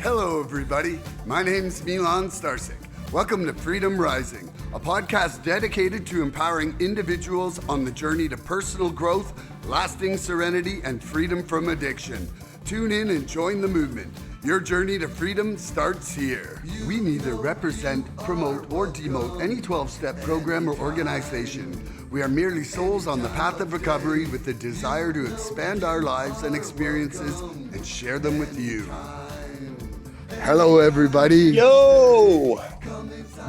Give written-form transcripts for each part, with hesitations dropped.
Hello, everybody. My name's Milan Starcic. Welcome to Freedom Rising, a podcast dedicated to empowering individuals on the journey to personal growth, lasting serenity, and freedom from addiction. Tune in and join the movement. Your journey to freedom starts here. We neither represent, promote, or demote any 12-step program or organization. We are merely souls on the path of recovery with the desire to expand our lives and experiences and share them with you. Hello, everybody. Yo!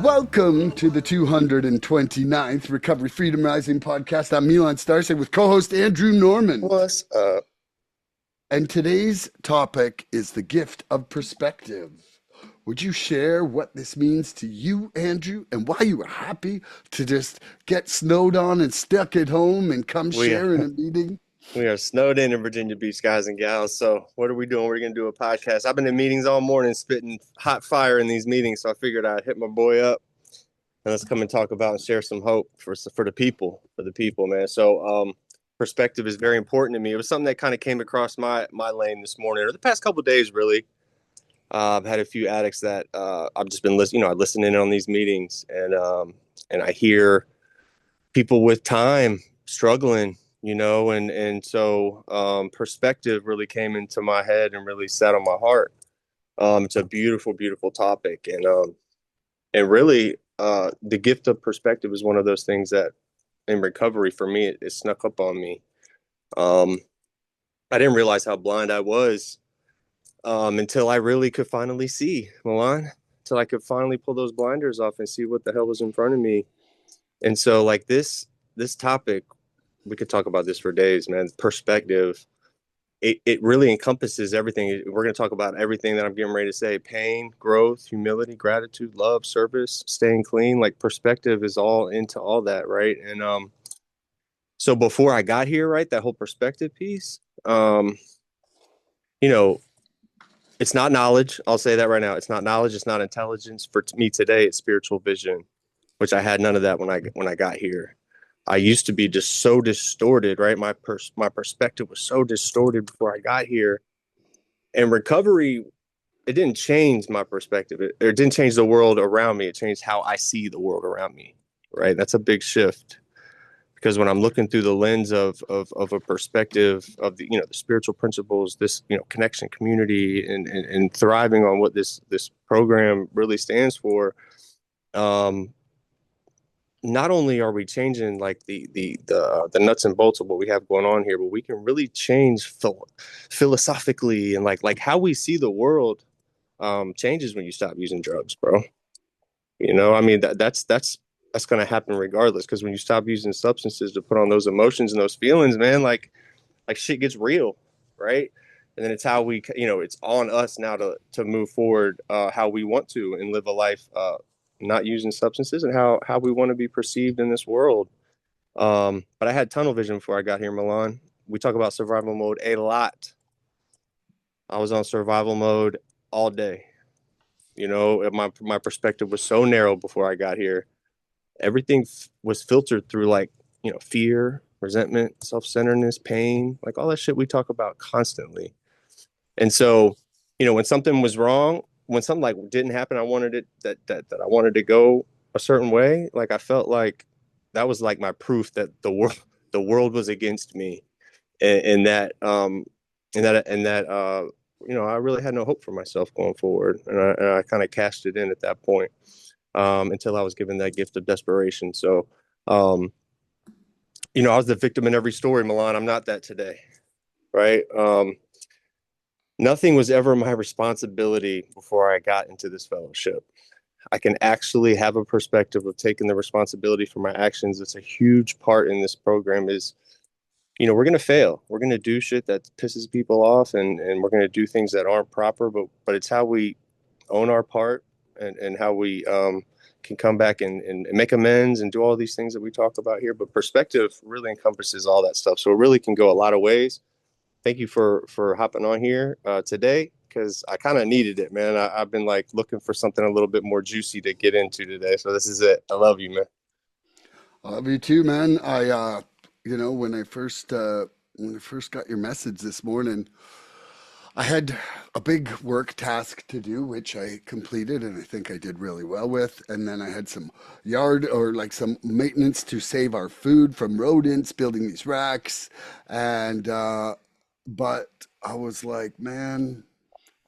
Welcome to the 229th Recovery Freedom Rising podcast. I'm Milan Starcic with co-host Andrew Norman. What's up? And today's topic is the gift of perspective. Would you share what this means to you, Andrew, and why you were happy to just get snowed on and stuck at home and come share in a meeting? We are snowed in Virginia Beach, guys and gals. So what are we doing? We're going to do a podcast. I've been in meetings all morning, spitting hot fire in these meetings. So I figured I'd hit my boy up and let's come and talk about and share some hope for the people, man. So perspective is very important to me. It was something that kind of came across my lane this morning or the past couple of days, really. I've had a few addicts that I've just been listening. I listen in on these meetings and I hear people with time struggling. So perspective really came into my head and really sat on my heart. It's a beautiful, beautiful topic. And really, the gift of perspective is one of those things that in recovery for me, it snuck up on me. I didn't realize how blind I was until I really could finally see, Milan, until I could finally pull those blinders off and see what the hell was in front of me. And so like this topic, we could talk about this for days, man. Perspective, it really encompasses everything. We're going to talk about everything that I'm getting ready to say: pain, growth, humility, gratitude, love, service, staying clean. Like perspective is all into all that, right? And so before I got here, right, that whole perspective piece, it's not knowledge. I'll say that right now. It's not knowledge. It's not intelligence. For me today, it's spiritual vision, which I had none of that when I got here. I used to be just so distorted, right? My perspective was so distorted before I got here. And recovery, it didn't change my perspective. It didn't change the world around me. It changed how I see the world around me, right? That's a big shift. Because when I'm looking through the lens of a perspective of the spiritual principles, this connection, community, and thriving on what this program really stands for, not only are we changing like the nuts and bolts of what we have going on here, but we can really change philosophically and like how we see the world changes when you stop using drugs, bro. I mean that's going to happen regardless, because when you stop using substances to put on those emotions and those feelings, man, like shit gets real, right? And then it's how we, it's on us now to move forward how we want to and live a life not using substances, and how we want to be perceived in this world. But I had tunnel vision before I got here, Milan. We talk about survival mode a lot. I was on survival mode all day. My perspective was so narrow before I got here. Everything was filtered through fear, resentment, self-centeredness, pain, like all that shit we talk about constantly. And so, when something was wrong, when something like didn't happen, I wanted it that I wanted to go a certain way. Like I felt like that was like my proof that the world was against me, and that I really had no hope for myself going forward, and I kind of cashed it in at that point until I was given that gift of desperation. So, I was the victim in every story, Milan. I'm not that today, right? Nothing was ever my responsibility before I got into this fellowship. I can actually have a perspective of taking the responsibility for my actions. It's a huge part in this program is, we're going to fail. We're going to do shit that pisses people off, and we're going to do things that aren't proper, but it's how we own our part and how we can come back and make amends and do all these things that we talk about here. But perspective really encompasses all that stuff. So it really can go a lot of ways. Thank you for hopping on here today, because I kind of needed it, man. I've been looking for something a little bit more juicy to get into today. So this is it. I love you, man. I love you too, man. When I first got your message this morning, I had a big work task to do, which I completed and I think I did really well with. And then I had some yard or like some maintenance to save our food from rodents, building these racks. And, but I was like, man,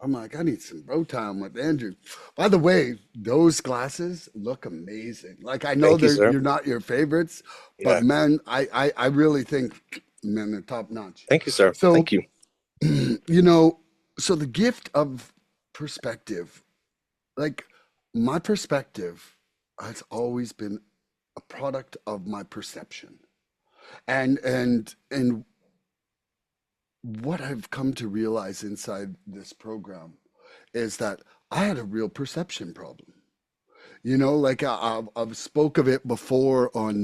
I'm like, I need some bro time with Andrew. By the way, those glasses look amazing. Like I know Thank you, sir. you're not your favorites, but Yeah. man, I really think, man, they're top notch. Thank you, sir. So Thank you. you know, so the gift of perspective, like my perspective has always been a product of my perception. And what I've come to realize inside this program is that I had a real perception problem. You know, like I've spoke of it before on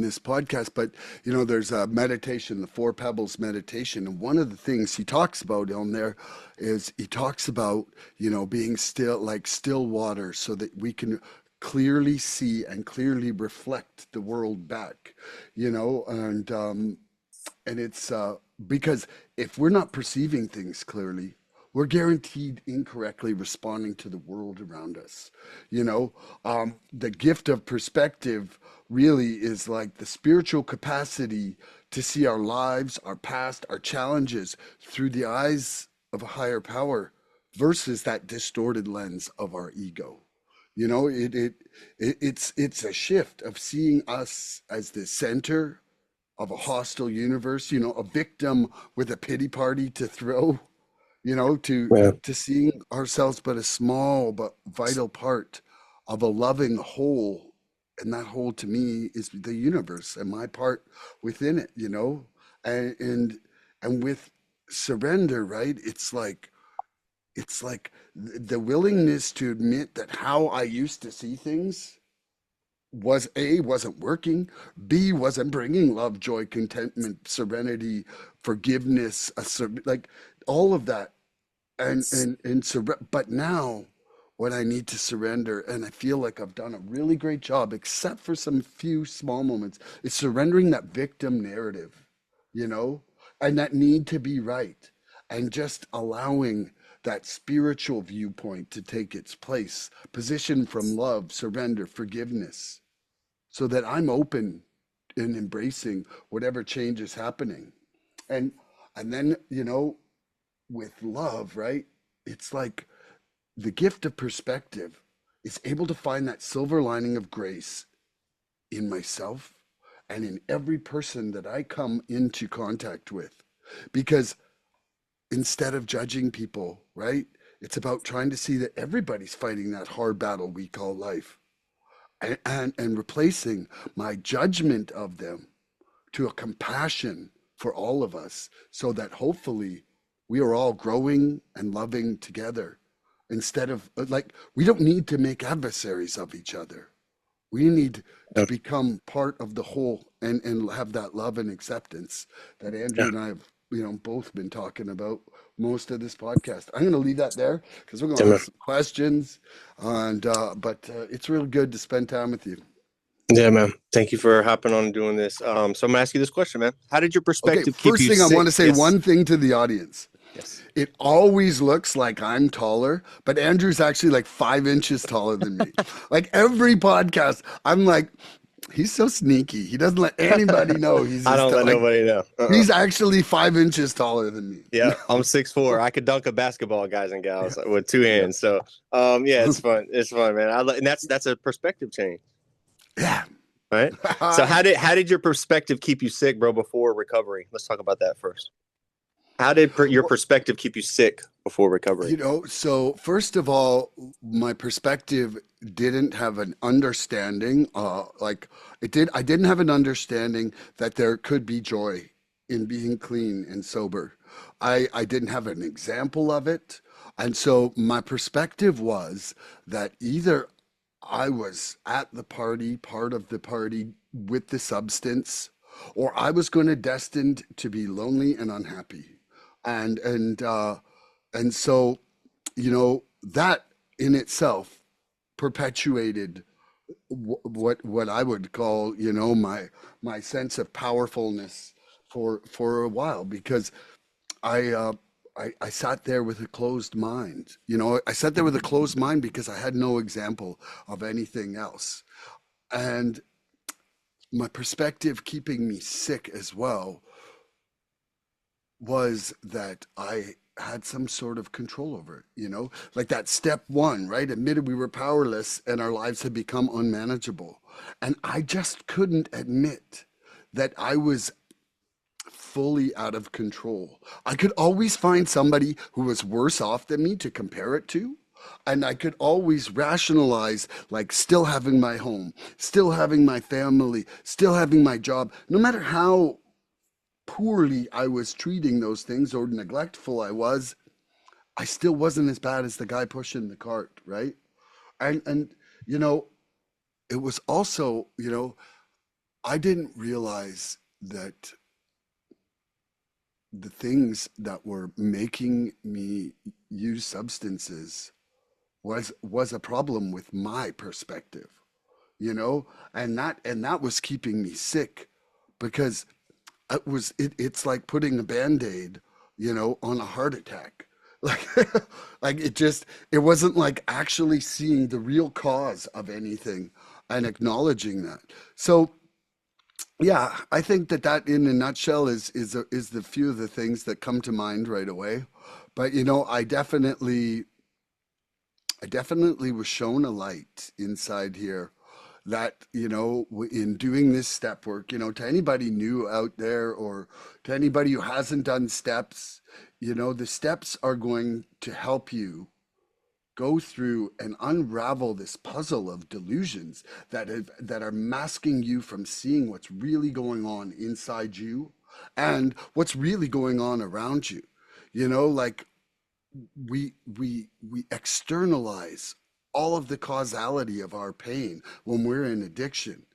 this podcast, but you know, there's a meditation, the Four Pebbles meditation, and one of the things he talks about on there is he talks about being still, like still water, so that we can clearly see and clearly reflect the world back. And it's because if we're not perceiving things clearly, we're guaranteed incorrectly responding to the world around us. The gift of perspective really is like the spiritual capacity to see our lives, our past, our challenges through the eyes of a higher power versus that distorted lens of our ego. It's a shift of seeing us as the center of a hostile universe, a victim with a pity party to throw, to Yeah. seeing ourselves but a small but vital part of a loving whole. And that whole to me is the universe and my part within it, and with surrender, right? It's like the willingness to admit that how I used to see things wasn't working, B wasn't bringing love, joy, contentment, serenity, forgiveness, like all of that. But now when I need to surrender, and I feel like I've done a really great job, except for some few small moments, is surrendering that victim narrative, you know, and that need to be right, and just allowing that spiritual viewpoint to take its place, position from love, surrender, forgiveness, so that I'm open in embracing whatever change is happening. And and then, with love, right? It's like the gift of perspective is able to find that silver lining of grace in myself and in every person that I come into contact with. Because instead of judging people, right? It's about trying to see that everybody's fighting that hard battle we call life, and replacing my judgment of them to a compassion for all of us, so that hopefully we are all growing and loving together, instead of like we don't need to make adversaries of each other. We need to Yeah. become part of the whole, and have that love and acceptance that Andrew Yeah. and I have both been talking about most of this podcast. I'm going to leave that there because we're going Yeah, to man. ask some questions, and but it's really good to spend time with you. Yeah, man. Thank you for hopping on and doing this. So I'm gonna ask you this question, man. How did your Okay, perspective keep first you thing I want sick? to say Yes. one thing to the audience. Yes. It always looks like I'm taller, but Andrew's actually like 5 inches taller than me. Like every podcast, I'm like, he's so sneaky. He doesn't let anybody know he's I just don't let like nobody know. he's actually 5 inches taller than me. Yeah, I'm 6'4". I could dunk a basketball, guys and gals, with two Yeah. hands. So, yeah, it's fun. It's fun, man. And that's a perspective change, Yeah. right? So, how did your perspective keep you sick, bro, before recovery? Let's talk about that first. How did your Well, perspective keep you sick before recovery? so first of all, my perspective didn't have an understanding, like I didn't have an understanding that there could be joy in being clean and sober. I didn't have an example of it. And so my perspective was that either I was at the party, part of the party with the substance, or I was going to destined to be lonely and unhappy. And and uh and so, that in itself perpetuated what I would call, my sense of powerfulness for a while, because I I sat there with a closed mind. I sat there with a closed mind because I had no example of anything else. And my perspective keeping me sick as well was that I had some sort of control over it, like that step one, right? Admitted we were powerless and our lives had become unmanageable. And I just couldn't admit that I was fully out of control. I could always find somebody who was worse off than me to compare it to. And I could always rationalize, like, still having my home, still having my family, still having my job, no matter how poorly I was treating those things or neglectful I was, I still wasn't as bad as the guy pushing the cart, right? And you know, it was also, I didn't realize that the things that were making me use substances was a problem with my perspective, you know, and that was keeping me sick because it's like putting a band-aid, on a heart attack. Like like it wasn't like actually seeing the real cause of anything and acknowledging that. So yeah, I think that in a nutshell is the few of the things that come to mind right away. But I definitely was shown a light inside here that, in doing this step work, to anybody new out there or to anybody who hasn't done steps, the steps are going to help you go through and unravel this puzzle of delusions that are masking you from seeing what's really going on inside you and what's really going on around you. Like we externalize all of the causality of our pain when we're in addiction.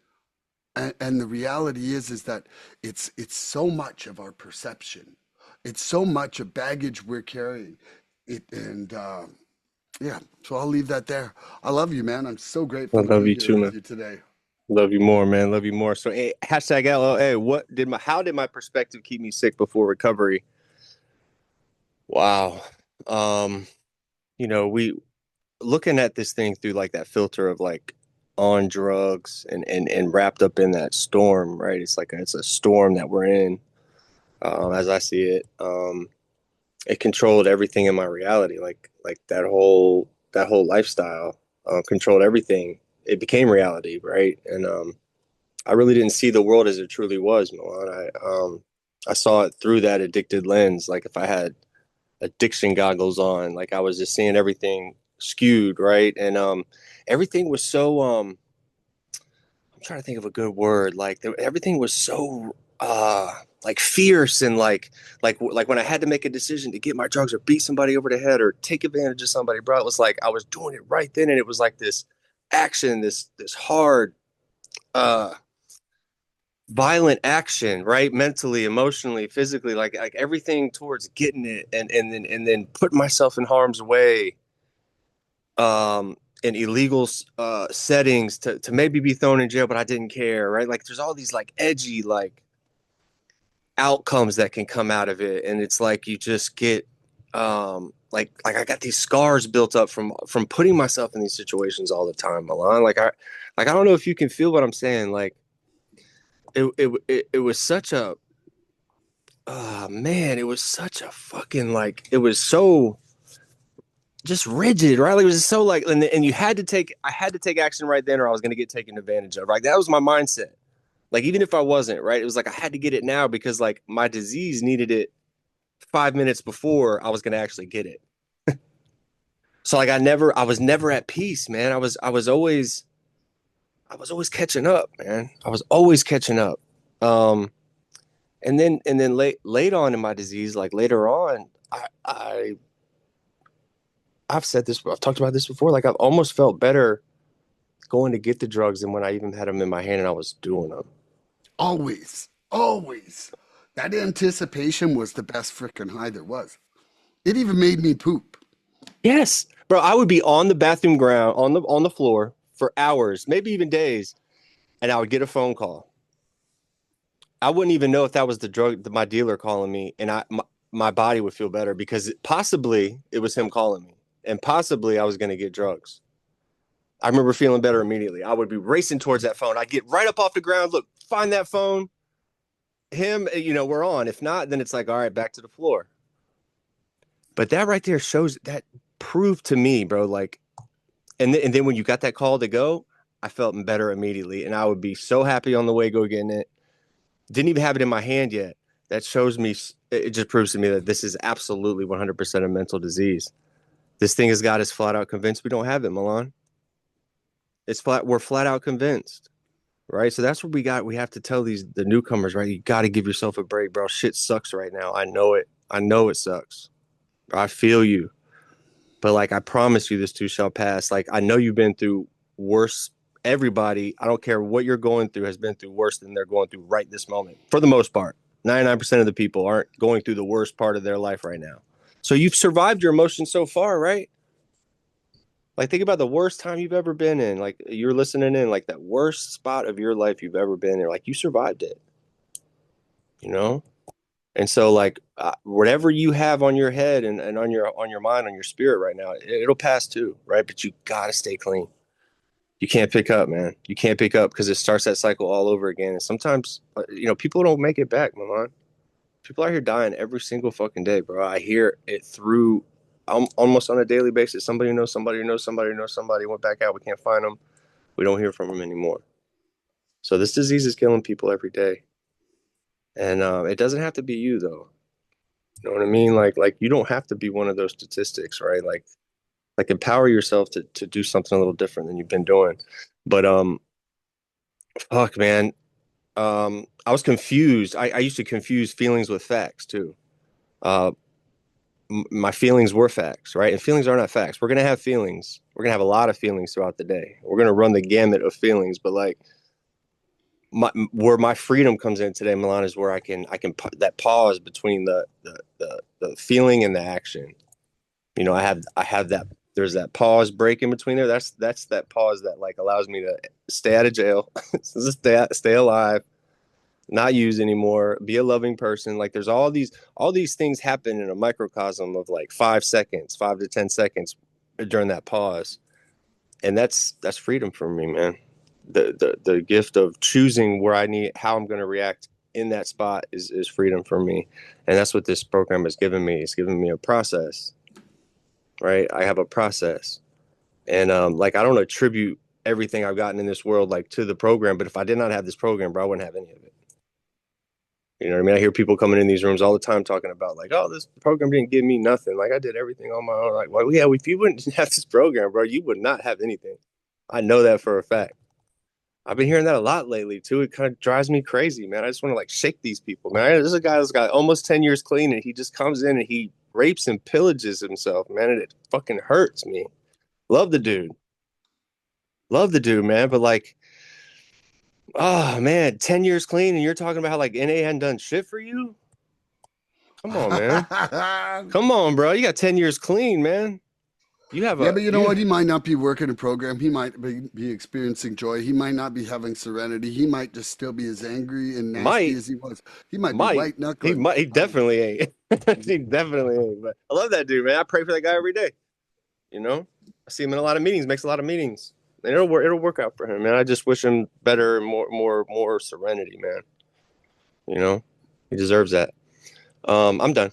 And the reality is that it's so much of our perception. It's so much of baggage we're carrying. Yeah, so I'll leave that there. I love you, man. I'm so I grateful to love be you here too, with man. you today. Love you more, man. Love you more. So, hey, hashtag LLA. How did my perspective keep me sick before recovery? Wow. Um, we looking at this thing through like that filter of like on drugs and wrapped up in that storm, right? It's a storm that we're in, as I see it. It controlled everything in my reality, like that whole lifestyle, controlled everything. It became reality, right? And I really didn't see the world as it truly was, Milan. I saw it through that addicted lens. Like if I had addiction goggles on, like I was just seeing everything skewed, right? And everything was so I'm trying to think of a good word. Like everything was so like fierce and like when I had to make a decision to get my drugs or beat somebody over the head or take advantage of somebody, bro, it was like I was doing it right then, and it was like this action, this hard uh violent action, right? Mentally, emotionally, physically, like everything towards getting it and then putting myself in harm's way, in illegal settings to maybe be thrown in jail, but I didn't care, right? Like there's all these like edgy like outcomes that can come out of it, and it's like you just get like I got these scars built up from putting myself in these situations all the time, Milan. Like I don't know if you can feel what I'm saying. Like it was such a man, it was such a fucking like it was so just rigid, right? Like it was just so like and you had to take I had to take action right then or I was gonna get taken advantage of. Right. That was my mindset. Like even if I wasn't, right, it was like I had to get it now because like my disease needed it 5 minutes before I was gonna actually get it. So like I was never at peace, man. I was always catching up, man. I was always catching up. Um and then late on in my disease, like later on, I've said this, I've talked about this before. Like I've almost felt better going to get the drugs than when I even had them in my hand and I was doing them. Always, always. That anticipation was the best freaking high there was. It even made me poop. Yes, bro. I would be on the bathroom ground on the floor for hours, maybe even days, and I would get a phone call. I wouldn't even know if that was my dealer calling me, and my body would feel better because possibly it was him calling me, and possibly I was going to get drugs. I remember feeling better immediately. I would be racing towards that phone. I'd get right up off the ground, look, find that phone, him, we're on. If not, then it's like, all right, back to the floor. But that right there shows that proved to me, bro, like, and then when you got that call to go, I felt better immediately. And I would be so happy on the way go getting it. Didn't even have it in my hand yet. That shows me, it just proves to me that this is absolutely 100% a mental disease. This thing has got us flat out convinced we don't have it, Milan. We're flat out convinced, right? So that's what we have to tell the newcomers, right? You got to give yourself a break, bro. Shit sucks right now. I know it. I know it sucks. I feel you. But like, I promise you this too shall pass. Like, I know you've been through worse. Everybody, I don't care what you're going through, has been through worse than they're going through right this moment. For the most part, 99% of the people aren't going through the worst part of their life right now. So you've survived your emotions so far, right? Like, think about the worst time you've ever been in. Like, you're listening in, like, that worst spot of your life you've ever been in. Like, you survived it, you know? And so, like, whatever you have on your head and on your mind, on your spirit right now, it'll pass too, right? But you gotta stay clean. You can't pick up, man. You can't pick up because it starts that cycle all over again. And sometimes, people don't make it back, Milan. People out here dying every single fucking day, bro. I hear it through almost on a daily basis. Somebody knows somebody knows somebody knows somebody went back out. We can't find them. We don't hear from them anymore. So this disease is killing people every day. And it doesn't have to be you, though. You know what I mean? Like you don't have to be one of those statistics, right? Like empower yourself to do something a little different than you've been doing. But fuck, man. I was confused. I used to confuse feelings with facts too. Uh, my feelings were facts, right? And feelings are not facts. We're gonna have feelings. We're gonna have a lot of feelings throughout the day. We're gonna run the gamut of feelings, but like where my freedom comes in today, Milan, is where I can put that pause between the feeling and the action. I have that. There's that pause break in between there. That's that pause that like allows me to stay out of jail, stay alive, not use anymore, be a loving person. Like there's all these things happen in a microcosm of like 5 seconds, 5 to 10 seconds during that pause, and that's freedom for me, man. The gift of choosing how I'm going to react in that spot is freedom for me, and that's what this program has given me. It's given me a process, right? I have a process, and like I don't attribute everything I've gotten in this world like to the program, but if I did not have this program, bro, I wouldn't have any of it. You know what I mean? I hear people coming in these rooms all the time talking about like, oh, this program didn't give me nothing. Like I did everything on my own. Like, well, yeah, if you wouldn't have this program, bro, you would not have anything. I know that for a fact. I've been hearing that a lot lately too. It kind of drives me crazy, man. I just want to like shake these people, man. There's a guy that's got almost 10 years clean and he just comes in and he rapes and pillages himself, man. And it fucking hurts me. Love the dude. Love the dude, man. But like, oh man, 10 years clean and you're talking about how like NA hadn't done shit for you? Come on, man. Come on, bro. You got 10 years clean, man. You have Yeah, but you know what? He might not be working a program. He might be experiencing joy. He might not be having serenity. He might just still be as angry and nasty might as he was. He might be might white knuckling. he definitely ain't. He definitely ain't. But I love that dude, man. I pray for that guy every day. You know, I see him in a lot of meetings. Makes a lot of meetings, and it'll work out for him, man. I just wish him better, more serenity, man. You know, he deserves that. I'm done.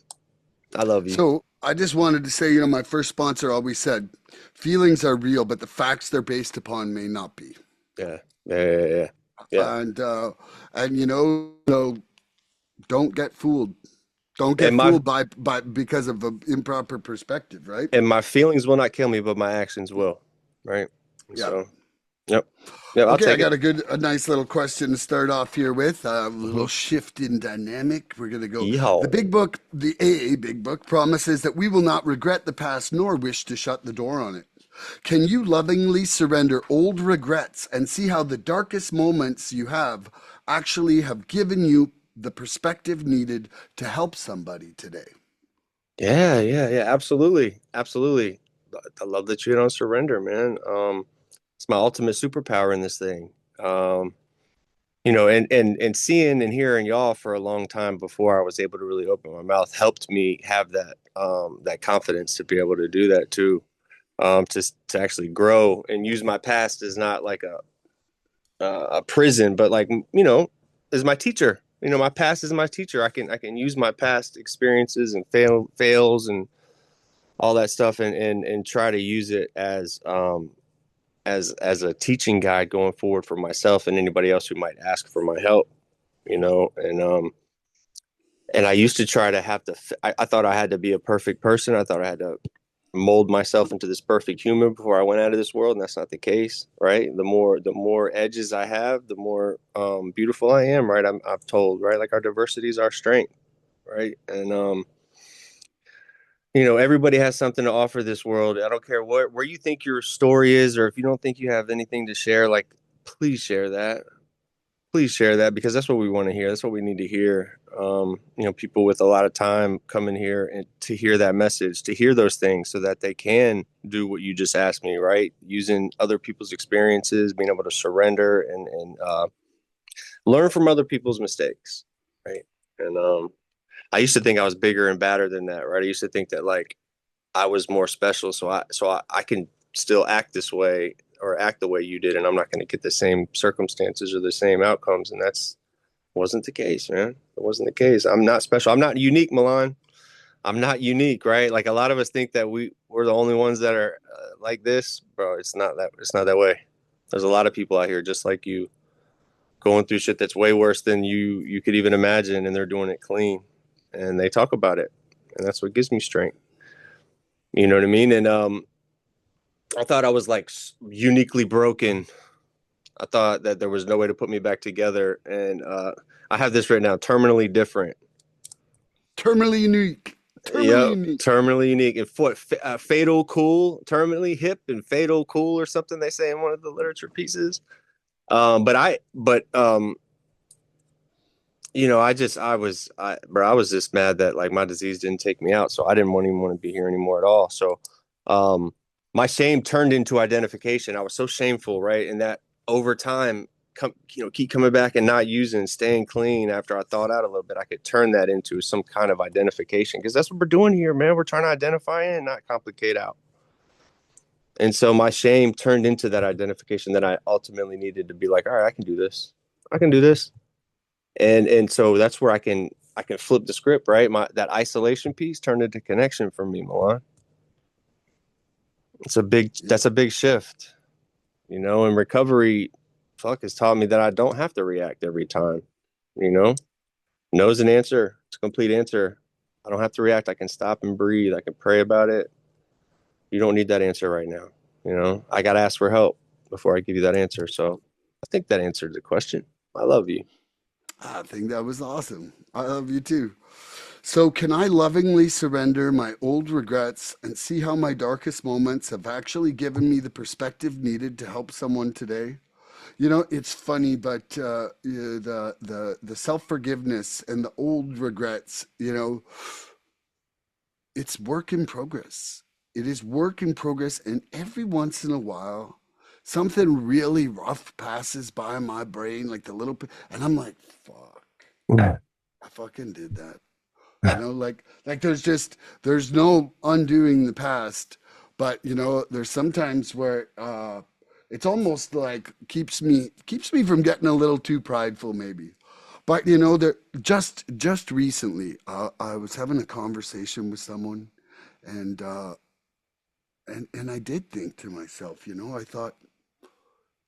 I love you. So I just wanted to say, my first sponsor always said, feelings are real, but the facts they're based upon may not be. Yeah, yeah. And don't get fooled. Don't get And my fooled by because of an improper perspective, right? and my feelings will not kill me, but my actions will. Right. Yeah. So, yep. Yep. I'll Okay, I take got it. a nice little question to start off here with. A Mm-hmm. little shift in dynamic. We're going to go. The Yeehaw. big book, the AA big book, promises that we will not regret the past nor wish to shut the door on it. Can you lovingly surrender old regrets and see how the darkest moments you have actually have given you the perspective needed to help somebody today? Yeah. Absolutely. Absolutely. I love that you don't surrender, man. It's my ultimate superpower in this thing. Um, and seeing and hearing y'all for a long time before I was able to really open my mouth helped me have that confidence to be able to do that too. To actually grow and use my past as not like a prison, but like as my teacher. My past is my teacher. I can use my past experiences and fails and all that stuff, and try to use it as a teaching guide going forward for myself and anybody else who might ask for my help. And I used to try to have to. I thought I had to be a perfect person. I thought I had to mold myself into this perfect human before I went out of this world, and that's not the case, right? The more edges I have, the more beautiful I am, right? I've told, right? Like our diversity is our strength, right? And everybody has something to offer this world. I don't care where you think your story is, or if you don't think you have anything to share, like please share that. Please share that, because that's what we want to hear. That's what we need to hear. People with a lot of time come in here and to hear that message, to hear those things so that they can do what you just asked me, right? Using other people's experiences, being able to surrender and learn from other people's mistakes, right? And I used to think I was bigger and badder than that, right? I used to think that like I was more special, so I can still act this way or act the way you did, and I'm not going to get the same circumstances or the same outcomes. And that's wasn't the case, man. It wasn't the case. I'm not special. I'm not unique, Milan. I'm not unique, right? Like a lot of us think that we're the only ones that are like this, bro. It's not that. It's not that way. There's a lot of people out here just like you, going through shit that's way worse than you could even imagine, and they're doing it clean, and they talk about it, and that's what gives me strength. You know what I mean? And I thought I was like uniquely broken. I thought that there was no way to put me back together, and I have this right now: terminally different. Terminally unique. Terminally Yep, unique. terminally unique and fatal cool, terminally hip and fatal cool, or something they say in one of the literature pieces. But I was just mad that like my disease didn't take me out, so I didn't even want to be here anymore at all. So, um, my shame turned into identification. I was so shameful, right? And that over time, keep coming back and not using, staying clean. After I thought out a little bit, I could turn that into some kind of identification, because that's what we're doing here, man. We're trying to identify and not complicate out. And so my shame turned into that identification that I ultimately needed to be like, all right, I can do this. I can do this. And so that's where I can flip the script, right? That isolation piece turned into connection for me, Milan. That's a big shift, and recovery fuck has taught me that I don't have to react every time. you know no is an answer. It's a complete answer. I don't have to react. I can stop and breathe. I can pray about it. You don't need that answer right now. I got to ask for help before I give you that answer. So I think that answered the question. I love you. I think that was awesome. I love you too. So, can I lovingly surrender my old regrets and see how my darkest moments have actually given me the perspective needed to help someone today? It's funny, but yeah, the self forgiveness and the old regrets, it's work in progress. It is work in progress, and every once in a while, something really rough passes by my brain, like and I'm like, "Fuck, I fucking did that." Like there's no undoing the past, but there's sometimes where it's almost like keeps me from getting a little too prideful, maybe. But there just recently, I was having a conversation with someone, and I did think to myself, I thought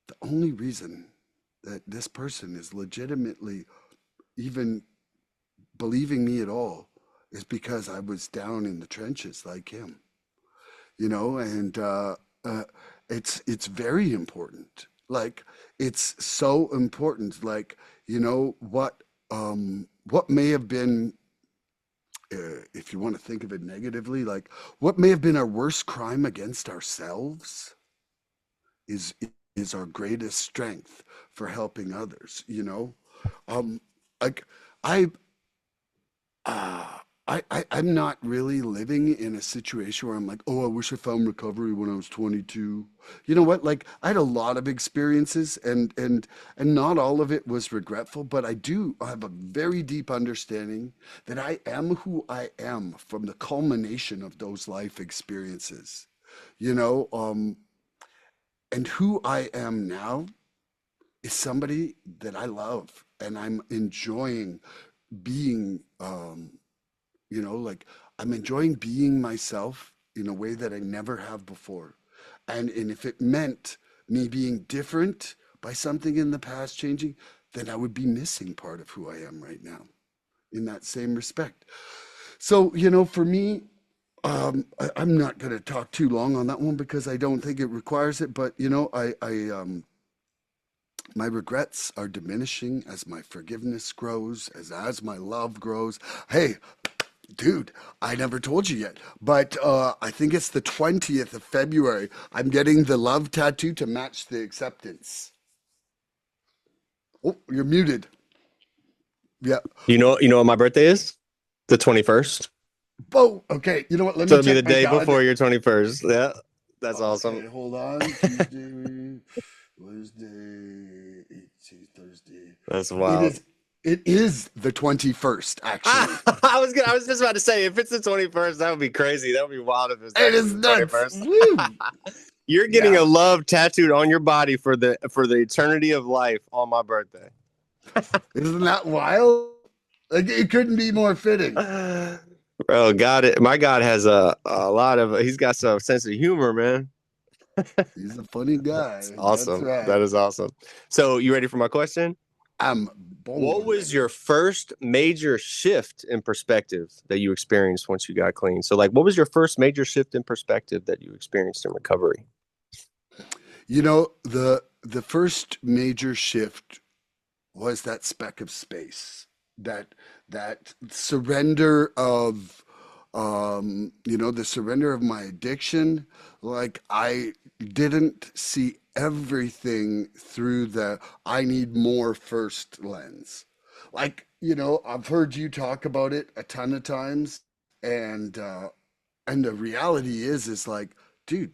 the only reason that this person is legitimately even believing me at all is because I was down in the trenches like him, and uh, it's very important. Like it's so important. Like what may have been, if you want to think of it negatively, like what may have been our worst crime against ourselves is is our greatest strength for helping others. Um, like I I'm not really living in a situation where I'm like, oh, I wish I found recovery when I was 22. You know what? Like I had a lot of experiences and not all of it was regretful, but I do have a very deep understanding that I am who I am from the culmination of those life experiences. You know, and who I am now is somebody that I love and I'm enjoying being like I'm enjoying being myself in a way that I never have before. And if it meant me being different by something in the past changing, then I would be missing part of who I am right now in that same respect. So, for me, I'm not going to talk too long on that one because I don't think it requires it. But my regrets are diminishing as my forgiveness grows, as my love grows. Hey, dude, I never told you yet, but I think it's the 20th of February. I'm getting the love tattoo to match the acceptance. Oh, you're muted. Yeah. You know what my birthday is? The 21st. Oh, okay. You know what? Let So me it'll be the check my day calendar. before your 21st. Yeah, that's awesome. Okay, hold on. Tuesday, Wednesday, 18th, Thursday. That's It wild. is. It is the 21st, actually. I was just about to say, if it's the 21st, that would be crazy. That would be wild if it's It actually is the nuts. 21st. Woo! You're getting a Yeah. love tattooed on your body for the eternity of life on my birthday. Isn't that wild? Like it couldn't be more fitting. Bro, my God has a lot of he's got some sense of humor, man. He's a funny That's guy. That's awesome. right. That is awesome. So you ready for my question? I'm What born was ready. your first major shift in perspective that you experienced once you got clean? So, like, what was your first major shift in perspective that you experienced in recovery? The first major shift was that speck of space, that that surrender of the surrender of my addiction. Like I didn't see everything through the I need more first lens. Like, I've heard you talk about it a ton of times, and the reality is like, dude,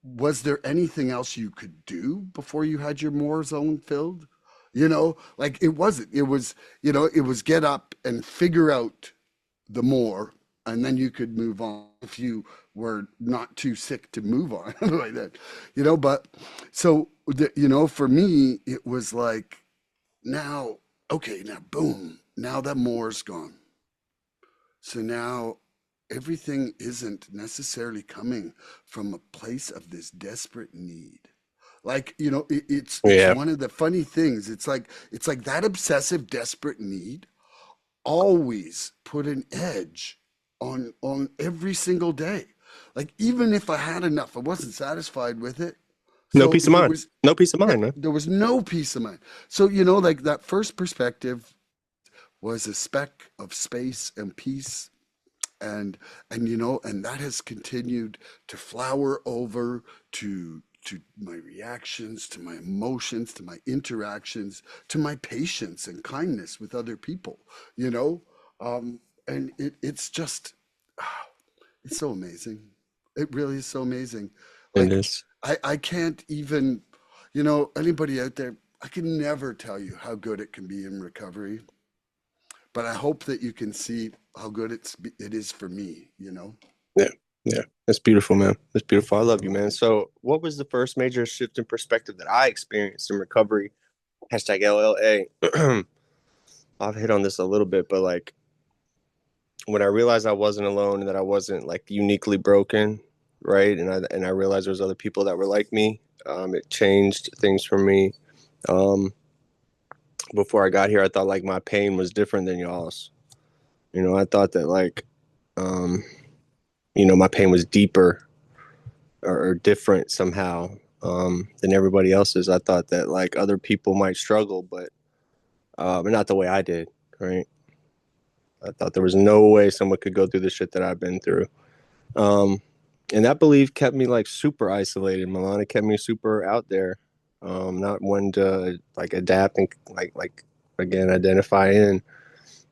was there anything else you could do before you had your more zone filled? Like it wasn't. It was get up and figure out the more, and then you could move on if you were not too sick to move on like that. But so for me, it was like now, okay, now boom, now that more's gone. So now everything isn't necessarily coming from a place of this desperate need. Like, it's Yeah, one of the funny things. It's like that obsessive desperate need always put an edge on every single day. Like even if I had enough, I wasn't satisfied with it. no So peace of mind. No peace of mind, man. there was no peace of mind. So, like that first perspective was a speck of space and peace, and that has continued to flower over to my reactions, to my emotions, to my interactions, to my patience and kindness with other people. you know and it's just it's so amazing. It really is so amazing. It Like is. I can't even, anybody out there, I can never tell you how good it can be in recovery, but I hope that you can see how good it is for me. Yeah, yeah. That's beautiful, man. That's beautiful. I love you, man. So, what was the first major shift in perspective that I experienced in recovery? Hashtag LLA. I've hit on this a little bit, but like when I realized I wasn't alone and that I wasn't like uniquely broken, right? And I realized there was other people that were like me. It changed things for me. Um, Before I got here, I thought like my pain was different than y'all's. I thought that like, um, my pain was deeper or different somehow than everybody else's. I thought that like other people might struggle, but not the way I did, right? I thought there was no way someone could go through the shit that I've been through. Um, and that belief kept me like super isolated, Milan. It kept me super out there, not one to like adapt and like again identify in.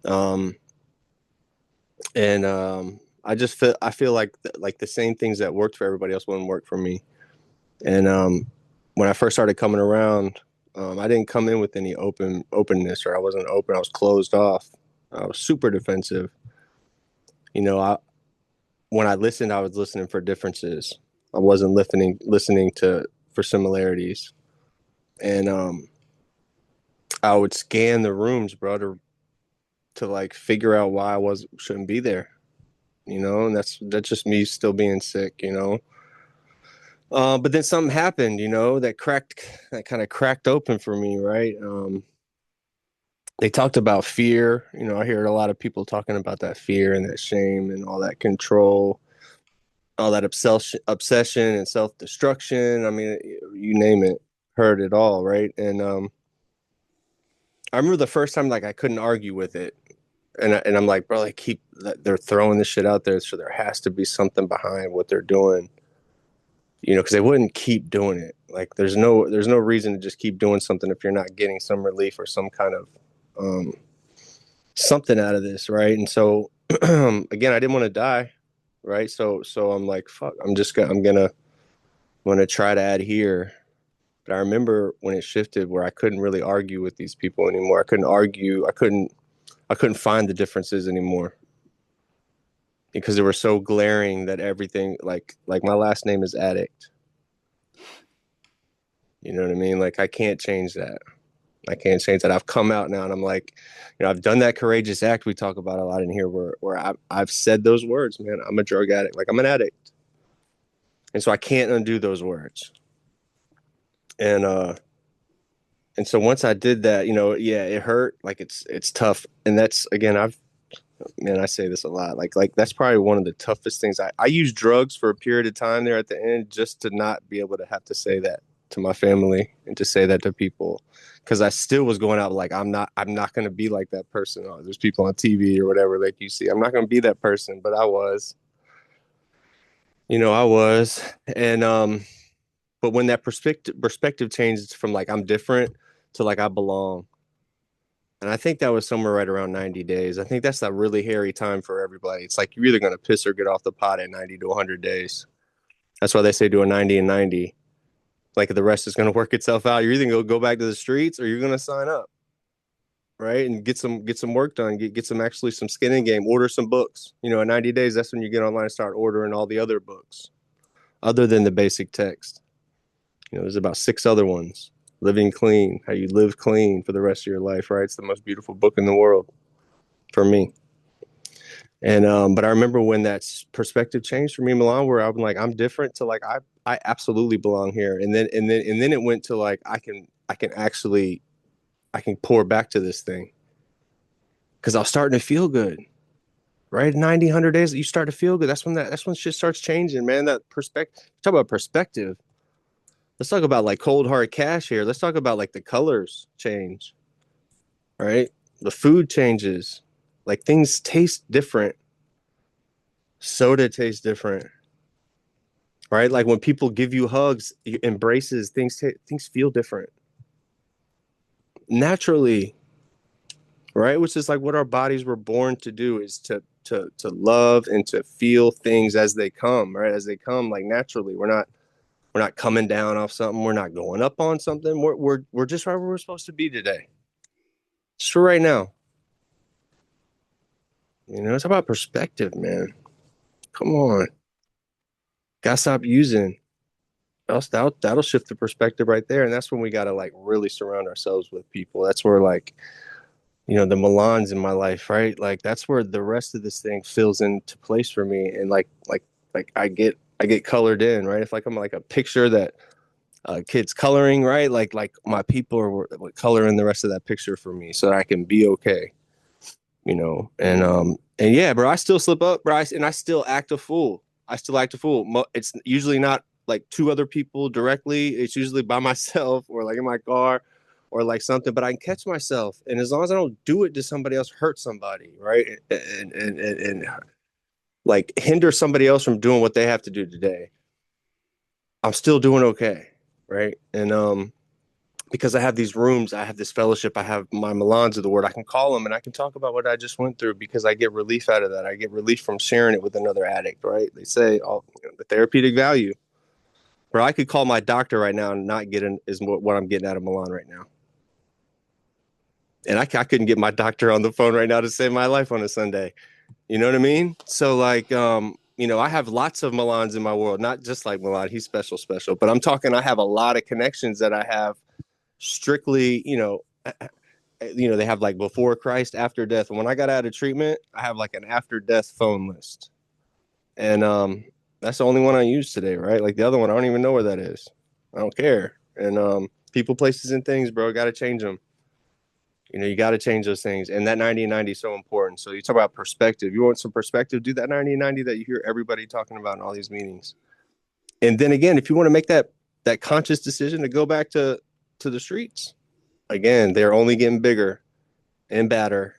Um, And I feel like the same things that worked for everybody else wouldn't work for me. And when I first started coming around, I didn't come in with any openness, or I wasn't open. I was closed off. I was super defensive. You know, when I listened, I was listening for differences. I wasn't listening to for similarities. And I would scan the rooms, bro, to like figure out why shouldn't be there. You know, and that's just me still being sick. You know, but then something happened. You know, that kind of cracked open for me, right? They talked about fear. You know, I hear a lot of people talking about that fear and that shame and all that control, all that obsession and self destruction. I mean, you name it, heard it all, right? And I remember the first time like I couldn't argue with it, and I'm like, bro, they're throwing this shit out there, so there has to be something behind what they're doing, you know, because they wouldn't keep doing it. Like there's no reason to just keep doing something if you're not getting some relief or some kind of um, something out of this, right? And so again, I didn't want to die, right? So I'm like, fuck, I'm gonna try to adhere. But I remember when it shifted where I couldn't really argue with these people anymore. I couldn't argue. I couldn't find the differences anymore because they were so glaring that everything like my last name is Addict. You know what I mean? Like I can't change that. I can't change that. I've come out now and I'm like, you know, I've done that courageous act we talk about a lot in here where I've said those words, man. I'm a drug addict. Like I'm an addict. And so I can't undo those words. And and so once I did that, you know, yeah, it hurt. Like it's tough. And that's again, I say this a lot. Like that's probably one of the toughest things. I used drugs for a period of time there at the end just to not be able to have to say that to my family and to say that to people. Cause I still was going out like I'm not gonna be like that person. Oh, there's people on TV or whatever like you see. I'm not gonna be that person, but I was. You know, I was. And but when that perspective changes from like I'm different to like I belong. And I think that was somewhere right around 90 days. I think that's a really hairy time for everybody. It's like you're either going to piss or get off the pot at 90 to 100 days. That's why they say do a 90 and 90. Like the rest is going to work itself out. You're either going to go back to the streets or you're going to sign up, right? And get some work done, get some actually some skin in game, order some books. You know, in 90 days, that's when you get online and start ordering all the other books other than the basic text. You know, there's about 6 other ones. Living Clean, How You Live Clean for the Rest of Your Life, right? It's the most beautiful book in the world for me. And but I remember when that perspective changed for me, Milan, where I'm like, I'm different to like I absolutely belong here. And then it went to like I can actually I can pour back to this thing. Because I was starting to feel good. Right? 90, 100 days you start to feel good. That's when shit starts changing, man. That perspective, talk about perspective. Let's talk about like cold hard cash here. Let's talk about like the colors change. Right? The food changes. Like things taste different. Soda tastes different, right? Like when people give you hugs, embraces, things feel different naturally, right? Which is like what our bodies were born to do is to love and to feel things as they come, right? As they come, like naturally. We're not coming down off something. We're not going up on something. We're just right where we're supposed to be today, just for right now. You know, it's about perspective, man. Come on, gotta stop using. That'll shift the perspective right there, and that's when we gotta like really surround ourselves with people. That's where like you know the Milans in my life, right? Like that's where the rest of this thing fills into place for me, and like I get colored in, right? If like I'm like a picture that kids coloring, right? Like my people are coloring the rest of that picture for me, so that I can be okay, you know. And yeah, bro, I still slip up, bro, and I still act a fool. I still act a fool. It's usually not like 2 other people directly. It's usually by myself or like in my car or like something. But I can catch myself, and as long as I don't do it to somebody else, hurt somebody, right? And like hinder somebody else from doing what they have to do today, I'm still doing okay, right? And because I have these rooms, I have this fellowship, I have my Milans of the word. I can call them and I can talk about what I just went through because I get relief out of that. I get relief from sharing it with another addict, right? They say the therapeutic value. Bro, I could call my doctor right now and not get in is what I'm getting out of Milan right now. And I couldn't get my doctor on the phone right now to save my life on a Sunday. You know what I mean? So like, I have lots of Milans in my world, not just like Milan. He's special, but I'm talking, I have a lot of connections that I have strictly, they have like before Christ, after death. And when I got out of treatment, I have like an after death phone list. And that's the only one I use today, right? Like the other one, I don't even know where that is. I don't care. And people, places, and things, bro, got to change them. You got to change those things. And that 90-90 is so important. So you talk about perspective. You want some perspective, do that 90-90 that you hear everybody talking about in all these meetings. And then again, if you want to make that conscious decision to go back to the streets, again, they're only getting bigger and badder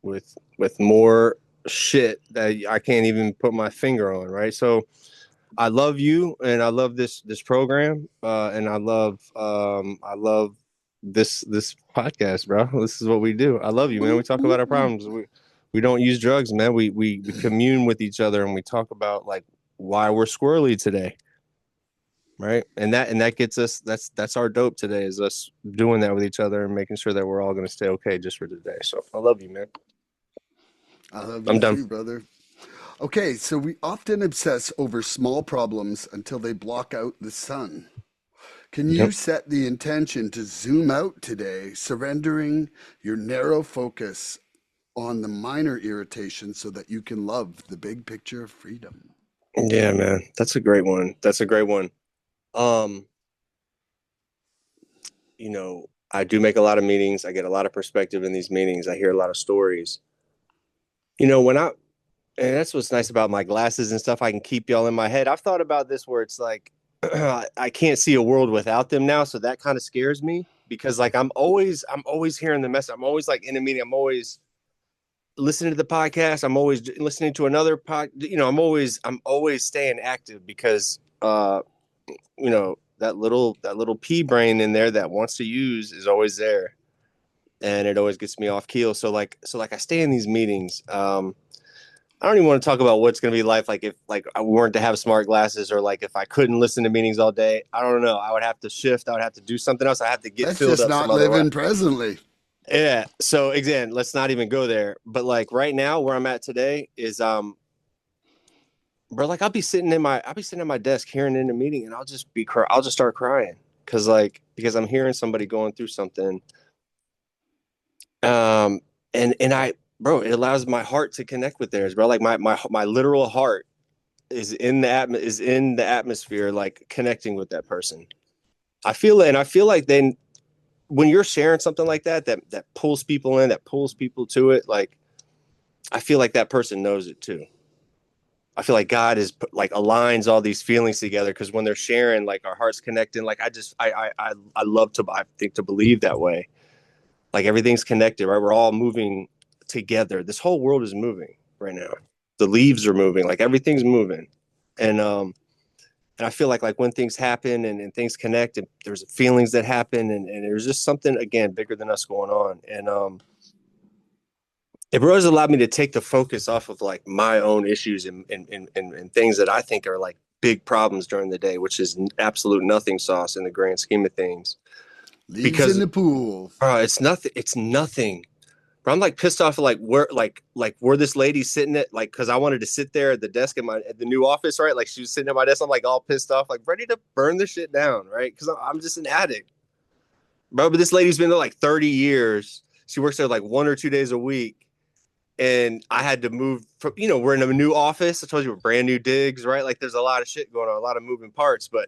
with more shit that I can't even put my finger on, right? So I love you and I love this program, and I love this podcast, bro. This is what we do. I love you, man. We talk about our problems. We don't use drugs, man. We commune with each other and we talk about like why we're squirrely today. Right. And that gets us, that's our dope today, is us doing that with each other and making sure that we're all going to stay okay just for today. So I love you, man. I love I'm you done. too, brother. Okay, so we often obsess over small problems until they block out the sun. Can you Yep. set the intention to zoom out today, surrendering your narrow focus on the minor irritation so that you can love the big picture of freedom? Yeah, man. That's a great one. That's a great one. Um, I do make a lot of meetings. I get a lot of perspective in these meetings. I hear a lot of stories. When and that's what's nice about my glasses and stuff. I can keep y'all in my head. I've thought about this where it's like I can't see a world without them now, so that kind of scares me because like I'm always hearing the message. I'm always like in a meeting. I'm always listening to the podcast. I'm always listening to another I'm always staying active because that little pea brain in there that wants to use is always there, and it always gets me off keel. So I stay in these meetings. I don't even want to talk about what's going to be like if like I weren't to have smart glasses, or like if I couldn't listen to meetings all day. I don't know. I would have to shift. I would have to do something else. I have to get That's filled just up some not other way. living presently. Yeah. So again, let's not even go there. But like right now, where I'm at today is bro, like I'll be sitting at my desk hearing in a meeting, and I'll just start crying because I'm hearing somebody going through something. Um, and bro, it allows my heart to connect with theirs, bro. Like my literal heart is in the atmosphere, like connecting with that person. I feel like then when you're sharing something like that pulls people in, that pulls people to it, like I feel like that person knows it too. I feel like God is like aligns all these feelings together because when they're sharing, like our hearts connecting. Like I love to I think to believe that way. Like everything's connected, right? We're all moving together. This whole world is moving right now. The leaves are moving, like everything's moving, and I feel like when things happen and things connect, and there's feelings that happen, and there's just something again bigger than us going on, and it really has allowed me to take the focus off of like my own issues and things that I think are like big problems during the day, which is absolute nothing sauce in the grand scheme of things. Leaves in Because the pool. it's nothing. It's nothing. But I'm like pissed off at like where this lady sitting at, like because I wanted to sit there at the desk at the new office, right? Like she was sitting at my desk. I'm like all pissed off, like ready to burn the shit down, right? Because I'm just an addict, bro. But this lady's been there like 30 years. She works there like 1 or 2 days a week, and I had to move from. We're in a new office. I told you we're brand new digs, right? Like there's a lot of shit going on, a lot of moving parts. But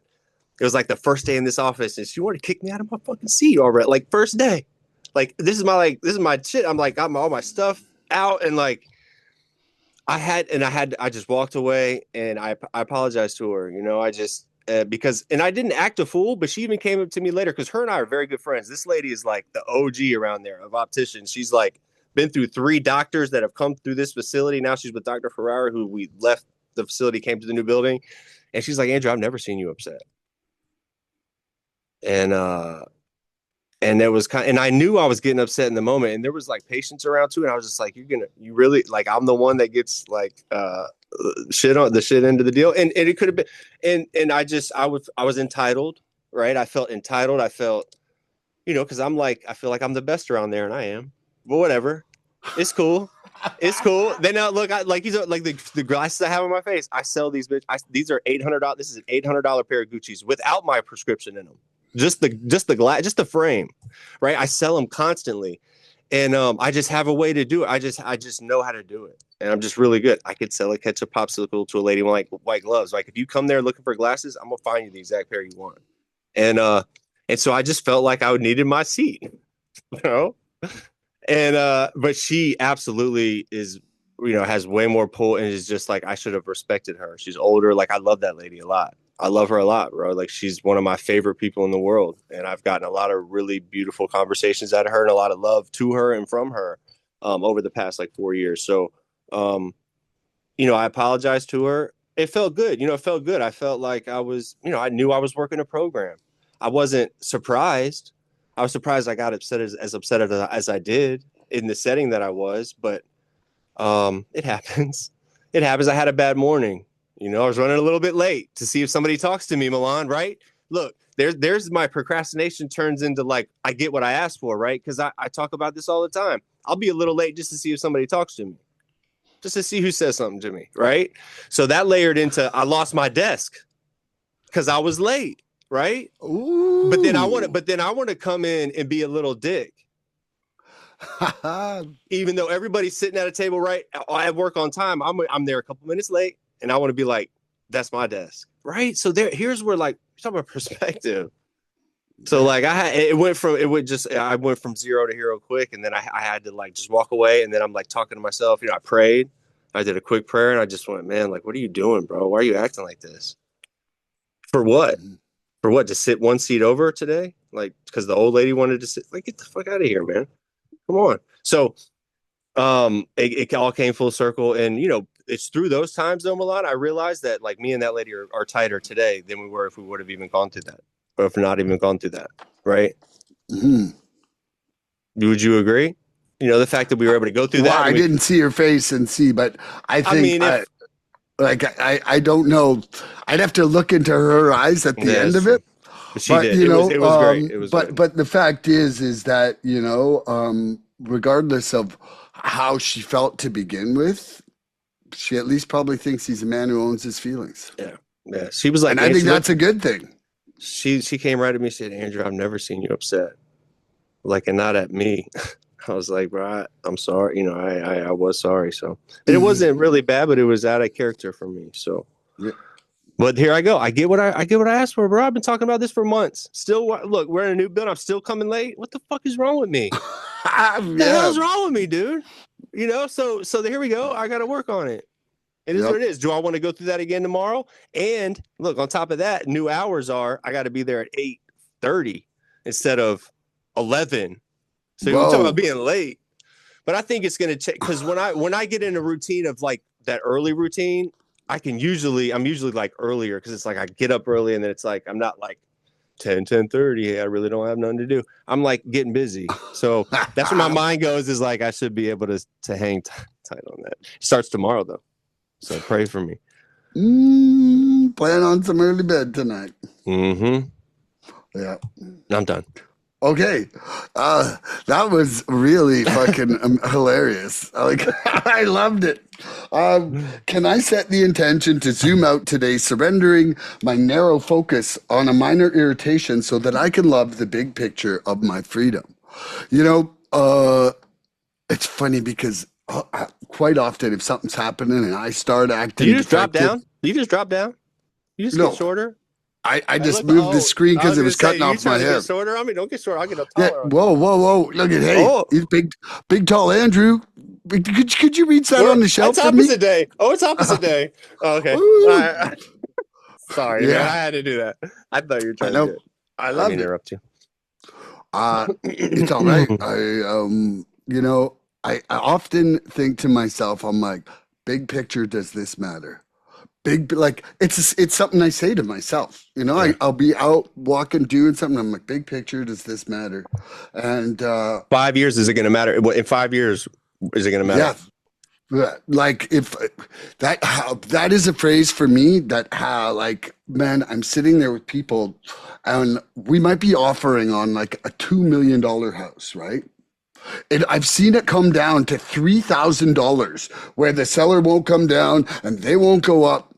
it was like the first day in this office, and she wanted to kick me out of my fucking seat already, like first day. Like this is my shit. I'm like got all my stuff out, and like I just walked away, and I apologized to her. I just because and I didn't act a fool, but she even came up to me later because her and I are very good friends. This lady is like the OG around there of opticians. She's like been through 3 doctors that have come through this facility. Now she's with Dr. Ferrara, who we left the facility, came to the new building, and she's like, Andrew, I've never seen you upset. And And it was and I knew I was getting upset in the moment, and there was like patience around too. And I was just like, you really like, I'm the one that gets like, shit on the shit end of the deal. And it could have been, and I was entitled, right? I felt entitled. I felt, cause I feel like I'm the best around there, and I am, but whatever. It's cool. It's cool. Then now look, these are like the glasses I have on my face. I sell these, bitch. These are $800. This is an $800 pair of Gucci's without my prescription in them. Just the glass, just the frame, right? I sell them constantly, and I just have a way to do it. I just know how to do it, and I'm just really good. I could sell a ketchup popsicle to a lady with like white gloves. Like if you come there looking for glasses, I'm gonna find you the exact pair you want. And so I just felt like I needed my seat, you know. And but she absolutely is, has way more pull, and is just like, I should have respected her. She's older. Like I love that lady a lot. I love her a lot, bro. Like she's one of my favorite people in the world, and I've gotten a lot of really beautiful conversations out of her and a lot of love to her and from her over the past like 4 years. So, I apologized to her. It felt good. It felt good. I felt like I was, I knew I was working a program. I wasn't surprised. I was surprised I got upset as upset as I did in the setting that I was, but it happens. It happens. I had a bad morning. I was running a little bit late to see if somebody talks to me, Milan, right? Look, there's my procrastination turns into like, I get what I asked for, right? Because I talk about this all the time. I'll be a little late just to see if somebody talks to me, just to see who says something to me, right? So that layered into, I lost my desk because I was late, right? Ooh. But then I want to come in and be a little dick. Even though everybody's sitting at a table, right? I work on time. I'm there a couple minutes late, and I want to be like, that's my desk, right? So here's where like, you're talking about perspective. So like I went from 0 to hero quick, and then I had to like just walk away, and then I'm like talking to myself. I prayed, I did a quick prayer, and I just went, man, like, what are you doing, bro? Why are you acting like this? For what? For what? To sit one seat over today? Like, because the old lady wanted to sit? Like, get the fuck out of here, man. Come on. So it all came full circle. And, it's through those times, though, Milan, I realized that, like, me and that lady are tighter today than we were if we would have even gone through that. Or if not even gone through that. Right? Mm-hmm. Would you agree? The fact that we were able to go through that. I didn't see your face and see, but I think... I don't know. I'd have to look into her eyes at the end of it. She did. It was great. It was but the fact is that, regardless of how she felt to begin with, she at least probably thinks he's a man who owns his feelings. Yeah. Yeah. She was like, and I think that's a good thing. She came right at me and said, Andrew, I've never seen you upset. Like, and not at me. I was like, bro, I'm sorry. I was sorry. So, and it wasn't really bad, but it was out of character for me. So, yeah. But here I go. I get what I asked for, bro. I've been talking about this for months. Still, look, we're in a new build. I'm still coming late. What the fuck is wrong with me? What the hell's wrong with me, dude? So here we go. I got to work on it. It is what it is. Do I want to go through that again tomorrow? And look, on top of that, new hours I got to be there at 8:30 instead of 11. So you're talking about being late. But I think it's going to take, because when I get in a routine of like that early routine, I'm usually like earlier, because it's like I get up early, and then it's like I'm not like 10:30. Hey, I really don't have nothing to do. I'm like getting busy. So that's where my mind goes, is like I should be able to hang tight on that. It starts tomorrow though. So pray for me. Plan on some early bed tonight. Mm-hmm. Yeah. I'm done. Okay. That was really fucking hilarious. I loved it. Can I set the intention to zoom out today, surrendering my narrow focus on a minor irritation so that I can love the big picture of my freedom? It's funny because quite often if something's happening and I start acting... Do you just drop down? You just get shorter? I just moved the screen because it was cutting off my hair. Get shorter? I mean, don't get shorter. I'll get up taller. Yeah. Whoa. Look at, he's big, tall Andrew. Could you reach that on the shelf for me? It's opposite day. Oh, it's opposite day. Oh, okay. Right. Sorry, man. I had to do that. I thought you were trying to do it. I love it. Interrupt you. It's all right. I often think to myself, I'm like, big picture, does this matter? big, like it's something I say to myself. Yeah. I'll be out walking, doing something. I'm like, big picture, does this matter? And 5 years, is it going to matter? In 5 years, is it going to matter? yeah, like if that is a phrase for me that how like man, I'm sitting there with people, and we might be offering on like a $2 million house, right? I've seen it come down to $3,000 where the seller won't come down and they won't go up.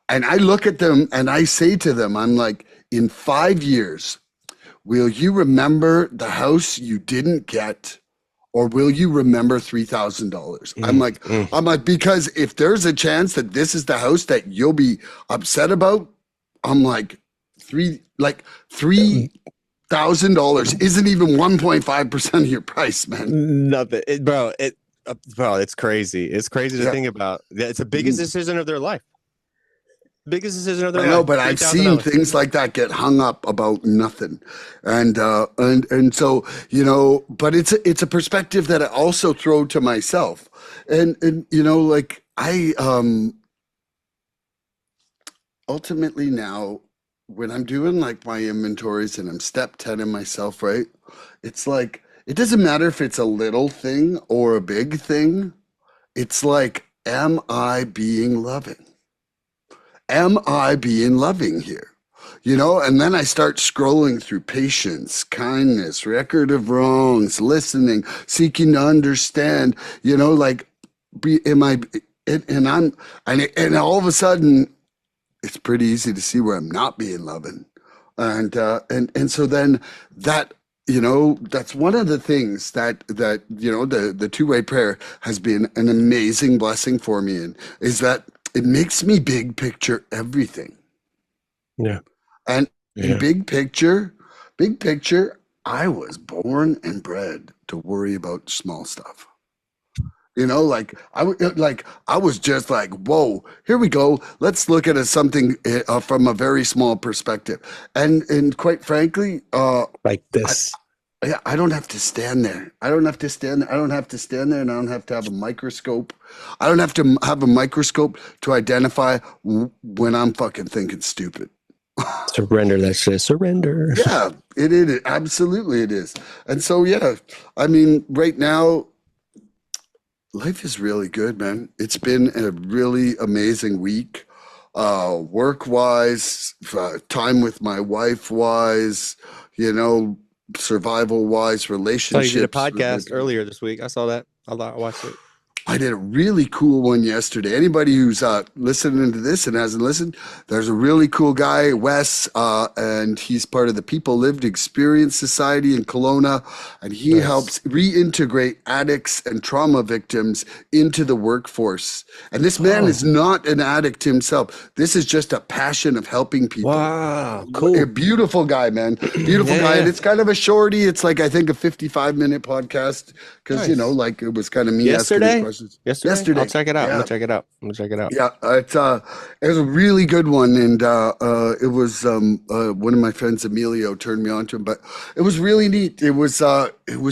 And I look at them and I say to them, I'm like, in 5 years, will you remember the house you didn't get? Or will you remember $3,000? Mm, mm. I'm like, because if there's a chance that this is the house that you'll be upset about, I'm like, $3,000 isn't even 1.5% of your price, man. Nothing, bro. It's crazy. It's crazy to Yeah. think about. It's the biggest decision of their life. Biggest decision of their I know, life. but Three I've thousand seen dollars. things like that get hung up about nothing, and so but it's a perspective that I also throw to myself, and like I ultimately now when I'm doing like my inventories and I'm step 10 in myself, right? It's like it doesn't matter if it's a little thing or a big thing. It's like, am I being loving? Am I being loving here? And then I start scrolling through patience, kindness, record of wrongs, listening, seeking to understand, like, am I, and all of a sudden, it's pretty easy to see where I'm not being loving. And so then that, that's one of the things the two-way prayer has been an amazing blessing for me in, is that it makes me everything. Yeah. And in Yeah. big picture, I was born and bred to worry about small stuff. Like I was just like, whoa, here we go. Let's look at something from a very small perspective. And quite frankly, Like I, this. I don't have to stand there. I don't have to stand there. I don't have to stand there, and I don't have to have a microscope. I don't have to have a microscope to identify when I'm fucking thinking stupid. Surrender that shit. Surrender. Yeah, it is. Absolutely, it is. And so, yeah, I mean, right now, life is really good, man. It's been a really amazing week, work wise, time with my wife wise, survival wise, So you did a relationships. podcast earlier this week. I saw that. I watched it. I did a really cool one yesterday. Anybody who's listening to this and hasn't listened, there's a really cool guy, Wes, and he's part of the People Lived Experience Society in Kelowna, and he Nice. helps reintegrate addicts and trauma victims into the workforce. And this man is Oh, not an addict himself. This is just a passion of helping people. wow. A Cool. beautiful guy, man. Beautiful Yeah, guy. And yeah. it's kind of a shorty. It's like, I think, a 55-minute podcast because, Nice. like it was kind of me asking him Yesterday? questions. Yesterday? I'll Yesterday. check it out. I'm Yeah. gonna check it out. I'm gonna check it out. Yeah. It was a really good one. And it was one of my friends, Emilio, turned me on to him. But it was really neat. It was a real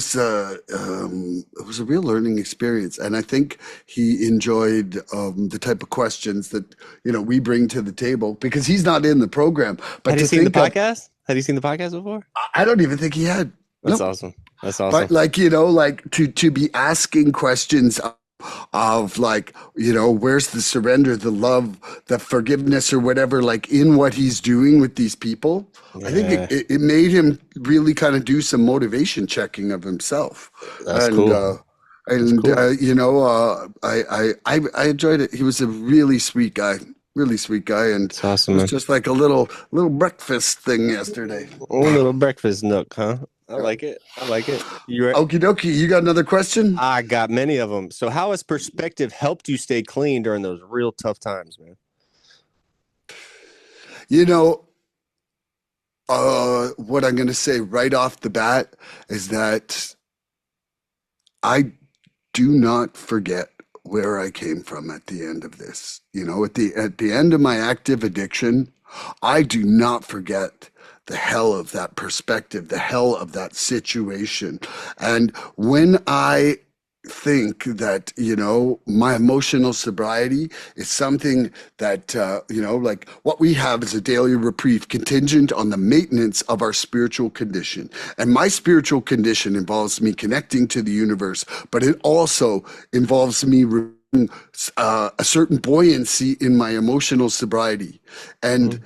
learning experience. And I think he enjoyed the type of questions that, we bring to the table because he's not in the program. But Had you to seen the think of, podcast? Had you seen the podcast before? I don't even think he had. That's Nope. awesome. That's But awesome. like, like to be asking questions of like, where's the surrender, the love, the forgiveness or whatever, like in what he's doing with these people. I think Yeah, it made him really kind of do some motivation checking of himself. that's And, cool. That's cool. I enjoyed it. He was a really sweet guy. Really sweet guy. And It's it awesome, was man. just like a little breakfast thing yesterday. A little breakfast nook, huh? I Yeah. like it. I like it. Okie dokie. You got another question? I got many of them. So, how has perspective helped you stay clean during those real tough times, man? You know, what I'm going to say right off the bat is that I do not forget where I came from at the end of this. At the end of my active addiction, I do not forget the hell of that perspective, the hell of that situation. And when I think that, my emotional sobriety is something that, like what we have is a daily reprieve contingent on the maintenance of our spiritual condition. And my spiritual condition involves me connecting to the universe, but it also involves me a certain buoyancy in my emotional sobriety. And Mhm.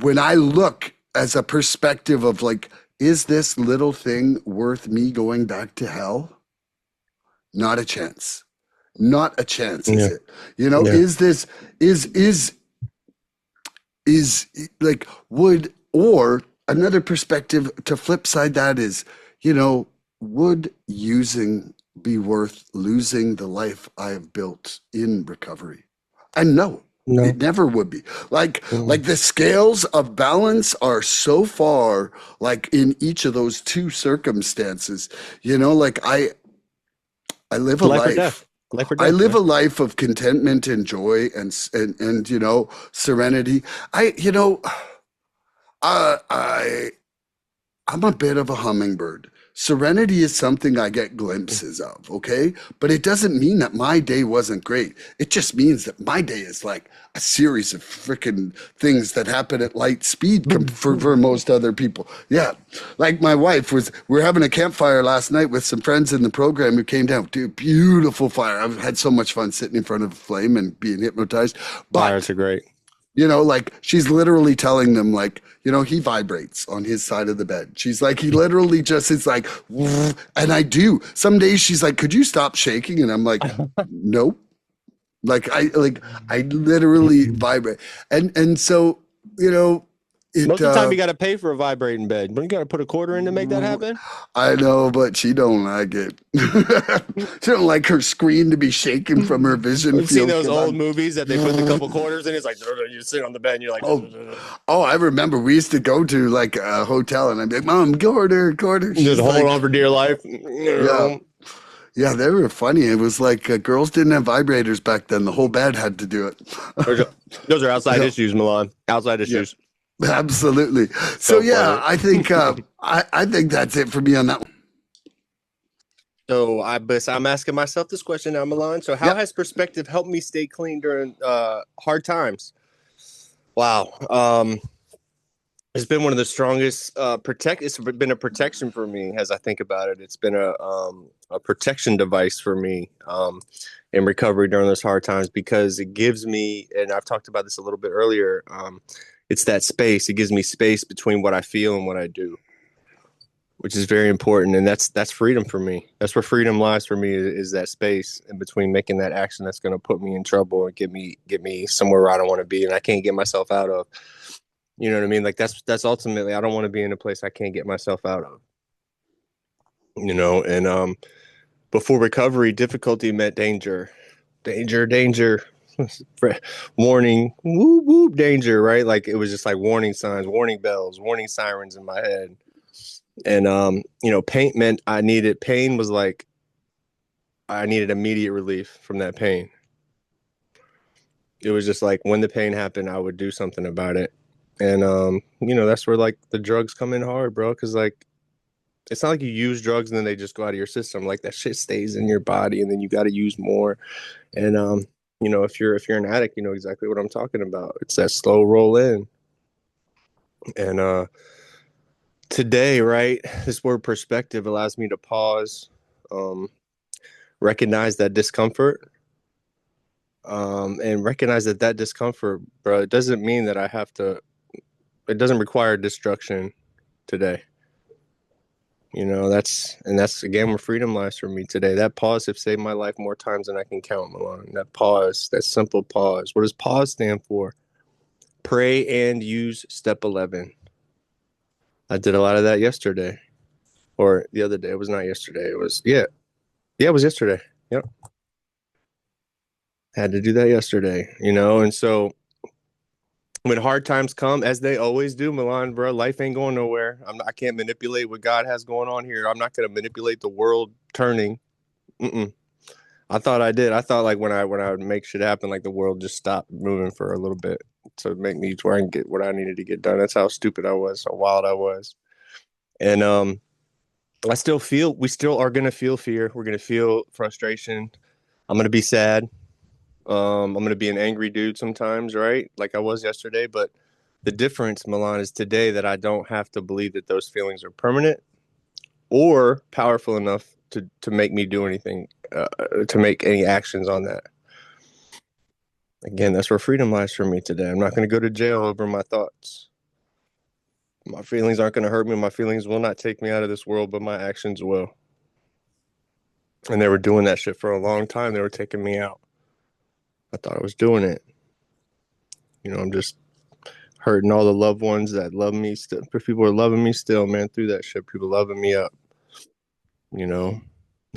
when I look as a perspective of like, is this little thing worth me going back to hell? Not a chance. Not a chance, is Yeah. it? Yeah. Is this is like would or another perspective to flip side that is, would using be worth losing the life I have built in recovery? And no, it No. never would be. Like Mm. the scales of balance are so far like in each of those two circumstances, like I live a Life or death. life. Life or I death, live man. a life of contentment and joy and serenity. I you know I I'm a bit of a hummingbird. Serenity is something I get glimpses of, okay? But it doesn't mean that my day wasn't great. It just means that my day is like a series of freaking things that happen at light speed for most other people. Yeah. Like my wife we were having a campfire last night with some friends in the program who came down. Dude, beautiful fire. I've had so much fun sitting in front of a flame and being hypnotized. Fires But are great. like she's literally telling them, like, he vibrates on his side of the bed. She's like, he literally just is like, and I do. Some days she's like, could you stop shaking? And I'm like, nope. I literally vibrate. And so, it Most of the time, you got to pay for a vibrating bed. But you got to put a quarter in to make that happen. I know, but she don't like it. She don't like her screen to be shaken from her vision You've seen field those because old I'm movies that they put the couple quarters in. It's like you sit on the bed and you're like, oh oh, I remember we used to go to like a hotel and I'd be like, Mom, quarter, quarter. just She's hold like, on for dear life. yeah. Yeah, they were funny. It was like girls didn't have vibrators back then. The whole bed had to do it. Those are, those are outside issues, Milan. Outside Yeah, issues. absolutely. So So yeah, funny. I think I think that's it for me on that one. I'm asking myself this question now, Milan. So how Yep. has perspective helped me stay clean during hard times? Wow. It's been one of the strongest it's been a protection for me as I think about it. It's been a protection device for me in recovery during those hard times because it gives me, and I've talked about this a little bit earlier, it's that space. It gives me space between what I feel and what I do, which is very important, and that's freedom for me. That's where freedom lies for me, is that space in between making that action that's going to put me in trouble and get me somewhere where I don't want to be and I can't get myself out of. You know what I mean? Like that's ultimately, I don't want to be in a place I can't get myself out of. And before recovery, difficulty meant danger, danger, danger, warning, whoop whoop, danger. Right? Like it was just like warning signs, warning bells, warning sirens in my head. And pain meant pain was like I needed immediate relief from that pain. It was just like when the pain happened, I would do something about it. And that's where like the drugs come in hard, bro. Because like it's not like you use drugs and then they just go out of your system. Like that shit stays in your body, and then you got to use more. And if you're an addict, you know exactly what I'm talking about. It's that slow roll in. And today, right, this word perspective allows me to pause, um, recognize that discomfort, and recognize that discomfort, bro. It doesn't mean that I have to. It doesn't require destruction today. That's again where freedom lies for me today. That pause have saved my life more times than I can count, Milan. That pause, that simple pause. What does pause stand for? Pray and use step 11. I did a lot of that yesterday or the other day. It was not yesterday. It was, yeah. Yeah, it was yesterday. Yep. Had to do that yesterday, And so when hard times come, as they always do, Milan, bro, life ain't going nowhere. I can't manipulate what God has going on here. I'm not going to manipulate the world turning. Mm-mm. I thought I did. I thought like when I would make shit happen, like the world just stopped moving for a little bit to make me to where I can get what I needed to get done. That's how stupid I was, how wild I was. And we still are going to feel fear. We're going to feel frustration. I'm going to be sad. I'm going to be an angry dude sometimes, right? Like I was yesterday. But the difference, Milan, is today that I don't have to believe that those feelings are permanent or powerful enough to make me do anything, to make any actions on that. Again, that's where freedom lies for me today. I'm not going to go to jail over my thoughts. My feelings aren't going to hurt me. My feelings will not take me out of this world, but my actions will. And they were doing that shit for a long time. They were taking me out. I thought I was doing it. I'm just hurting all the loved ones that love me still. People are loving me still, man, through that shit. People loving me up, you know.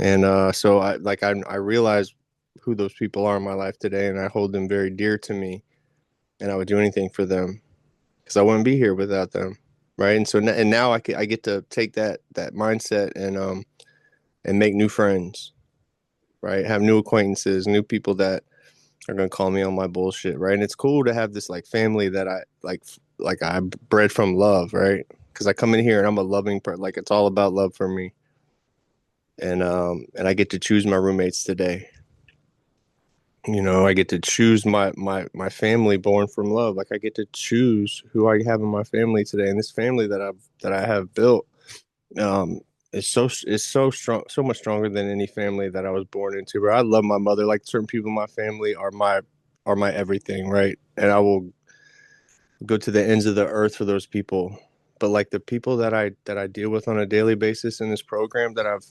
And so I realize who those people are in my life today, and I hold them very dear to me, and I would do anything for them because I wouldn't be here without them, right? And so now I get to take that mindset and make new friends, right? Have new acquaintances, new people that are gonna call me on my bullshit, right? And it's cool to have this like family that I I bred from love, right? Because I come in here and I'm a loving person. Like it's all about love for me, and I get to choose my roommates today. I get to choose my family born from love. Like I get to choose who I have in my family today, and this family that I have built um, is so strong, so much stronger than any family that I was born into. Where I love my mother, like certain people in my family are my everything, right? And I will go to the ends of the earth for those people. But like the people that I deal with on a daily basis in this program that I've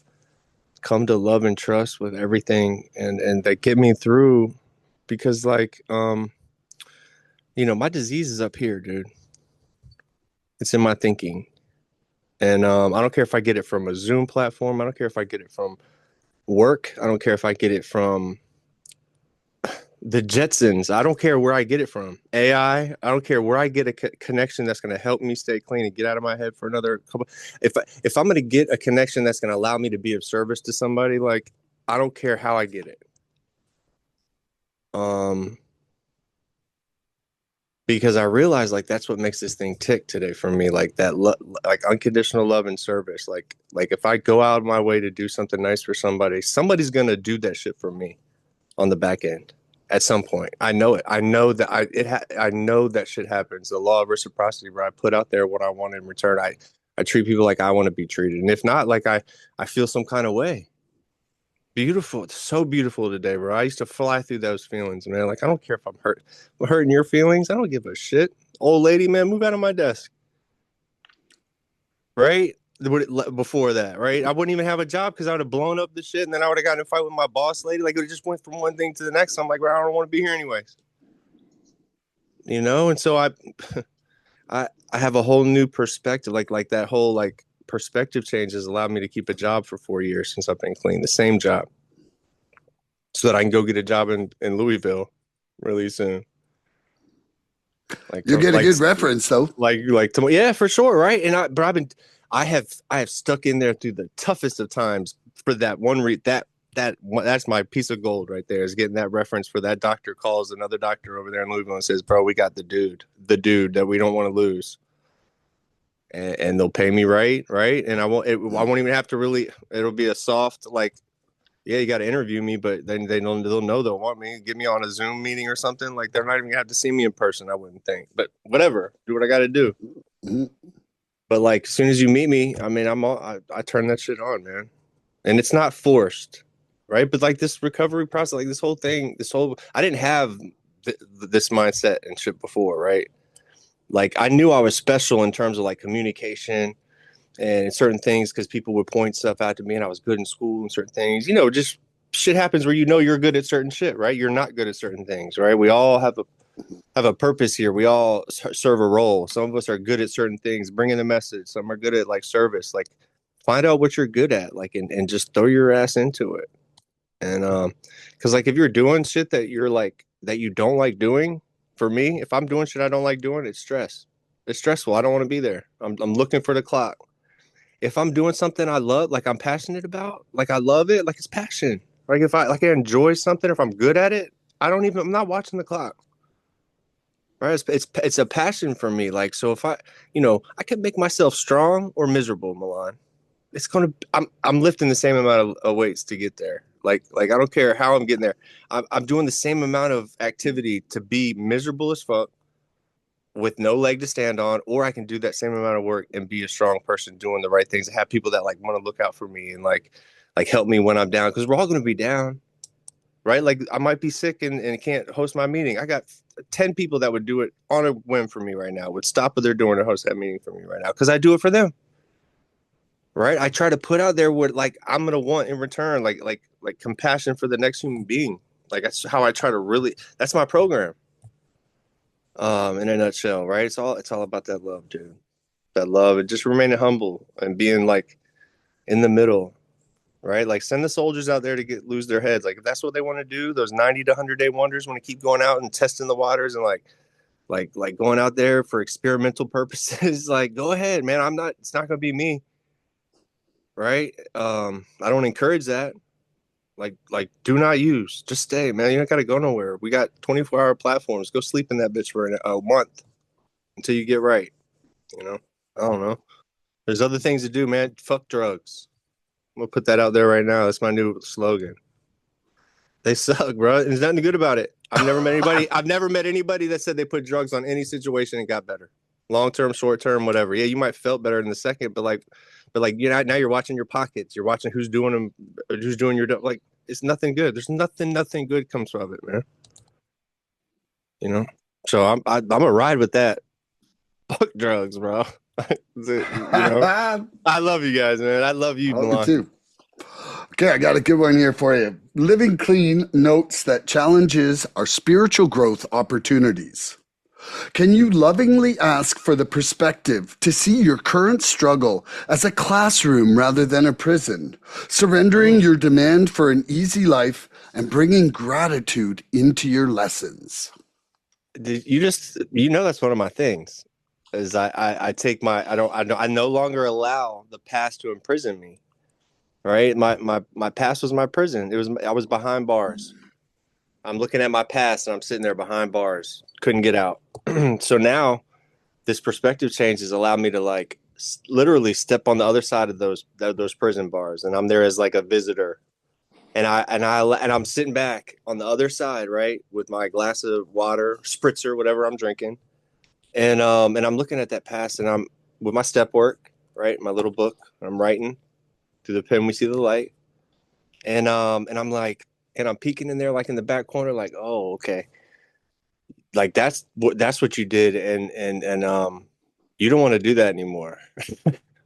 come to love and trust with everything, and that get me through because my disease is up here, dude. It's in my thinking. And I don't care if I get it from a Zoom platform. I don't care if I get it from work. I don't care if I get it from the Jetsons. I don't care where I get it from. I don't care where I get a connection that's going to help me stay clean and get out of my head for another couple. If I'm going to get a connection that's going to allow me to be of service to somebody, like I don't care how I get it. Because I realized like that's what makes this thing tick today for me. Like that, like unconditional love and service. Like if I go out of my way to do something nice for somebody, somebody's going to do that shit for me on the back end at some point. I know it. I know that I know that shit happens. The law of reciprocity, where I put out there what I want in return. I treat people like I want to be treated, and if not, like I feel some kind of way. Beautiful, it's so beautiful today, bro. I used to fly through those feelings, man. Like I don't care if I'm hurting your feelings. I don't give a shit. Old lady, man, move out of my desk. Right? Before that, right? I wouldn't even have a job because I would have blown up the shit, and then I would have gotten in a fight with my boss lady. Like it just went from one thing to the next. So I'm like, well, I don't want to be here anyways. And so I have a whole new perspective. Like that whole like perspective change has allowed me to keep a job for 4 years since I've been clean, the same job, so that I can go get a job in Louisville really soon. Like You get a good reference though. yeah, for sure, right? I have stuck in there through the toughest of times for that that's my piece of gold right there, is getting that reference for that doctor calls another doctor over there in Louisville and says, bro, we got the dude that we don't want to lose. And they'll pay me right, and I won't even have to really. It'll be a soft like, yeah, you got to interview me, but then they'll know they'll want me, get me on a Zoom meeting or something. Like they're not even gonna have to see me in person, I wouldn't think. But whatever, do what I got to do. Mm-hmm. But like, as soon as you meet me, I mean, I turn that shit on, man, and it's not forced, right? But like this recovery process, like I didn't have this mindset and shit before, right? Like I knew I was special in terms of like communication and certain things because people would point stuff out to me, and I was good in school and certain things. Just shit happens where you're good at certain shit, right? You're not good at certain things, right? We all have a purpose here. We all serve a role. Some of us are good at certain things, bringing a message. Some are good at like service. Like find out what you're good at, like and just throw your ass into it. And because like if you're doing shit that you're like that you don't like doing, for me, if I'm doing shit I don't like doing, it's stress. It's stressful. I don't want to be there. I'm looking for the clock. If I'm doing something I love, like I'm passionate about, like I love it, like it's passion. Like if I enjoy something, if I'm good at it, I'm not watching the clock. Right? It's a passion for me. Like so, if I can make myself strong or miserable, Milan. it's gonna. I'm lifting the same amount of weights to get there. Like I don't care how I'm getting there. I'm doing the same amount of activity to be miserable as fuck with no leg to stand on, or I can do that same amount of work and be a strong person doing the right things and have people that like want to look out for me and like help me when I'm down, because we're all going to be down, right? Like I might be sick and can't host my meeting. I got 10 people that would do it on a whim for me right now, would stop what they're doing to host that meeting for me right now because I do it for them, right? I try to put out there what like I'm going to want in return, like compassion for the next human being. Like that's how I try to really, that's my program. In a nutshell, right? It's all about that love, dude. That love and just remaining humble and being like in the middle, right? Like send the soldiers out there to lose their heads. Like if that's what they want to do, those 90 to 100 day wonders want to keep going out and testing the waters and like going out there for experimental purposes, like go ahead, man. It's not gonna be me, right? I don't encourage that. Like do not use. Just stay, man. You don't gotta go nowhere. We got 24-hour platforms. Go sleep in that bitch for a month until you get right. You know, I don't know. There's other things to do, man. Fuck drugs. I'm gonna put that out there right now. That's my new slogan. They suck, bro. And there's nothing good about it. I've never met anybody. I've never met anybody that said they put drugs on any situation and got better. Long term, short term, whatever. Yeah, you might felt better in the second, but you know, now you're watching your pockets. You're watching who's doing them, who's doing your like. It's nothing good. There's nothing good comes from it, man. You know. So I'm gonna ride with that. Fuck drugs, bro. I love you guys, man. I love you, I love you Milan. too. Okay, I got a good one here for you. Living Clean notes that challenges are spiritual growth opportunities. Can you lovingly ask for the perspective to see your current struggle as a classroom rather than a prison, surrendering your demand for an easy life and bringing gratitude into your lessons? That's one of my things is I take my I no longer allow the past to imprison me, right? My past was my prison. I was behind bars. I'm looking at my past and I'm sitting there behind bars, couldn't get out. So now this perspective change has allowed me to like literally step on the other side of those prison bars, and I'm there as like a visitor, and I'm sitting back on the other side, right, with my glass of water, spritzer, whatever I'm drinking, and I'm looking at that past, and I'm with my step work, right, my little book, I'm writing through the pen. We see the light, and I'm like, and I'm peeking in there, like in the back corner, like, oh, okay, like that's what you did, and you don't want to do that anymore.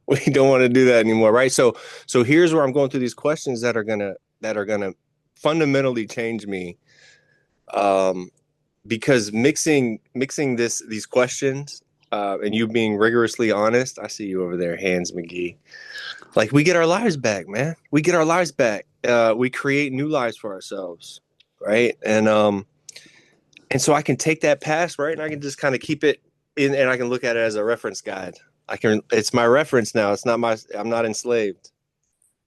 We don't want to do that anymore, right? So here's where I'm going through these questions that are gonna fundamentally change me, um, because mixing these questions, and you being rigorously honest. I see you over there, Hands McGee. Like we get our lives back, man. We get our lives back. We create new lives for ourselves, right? And so I can take that past, right, and I can just kind of keep it in, and I can look at it as a reference guide. It's my reference now. It's not I'm not enslaved.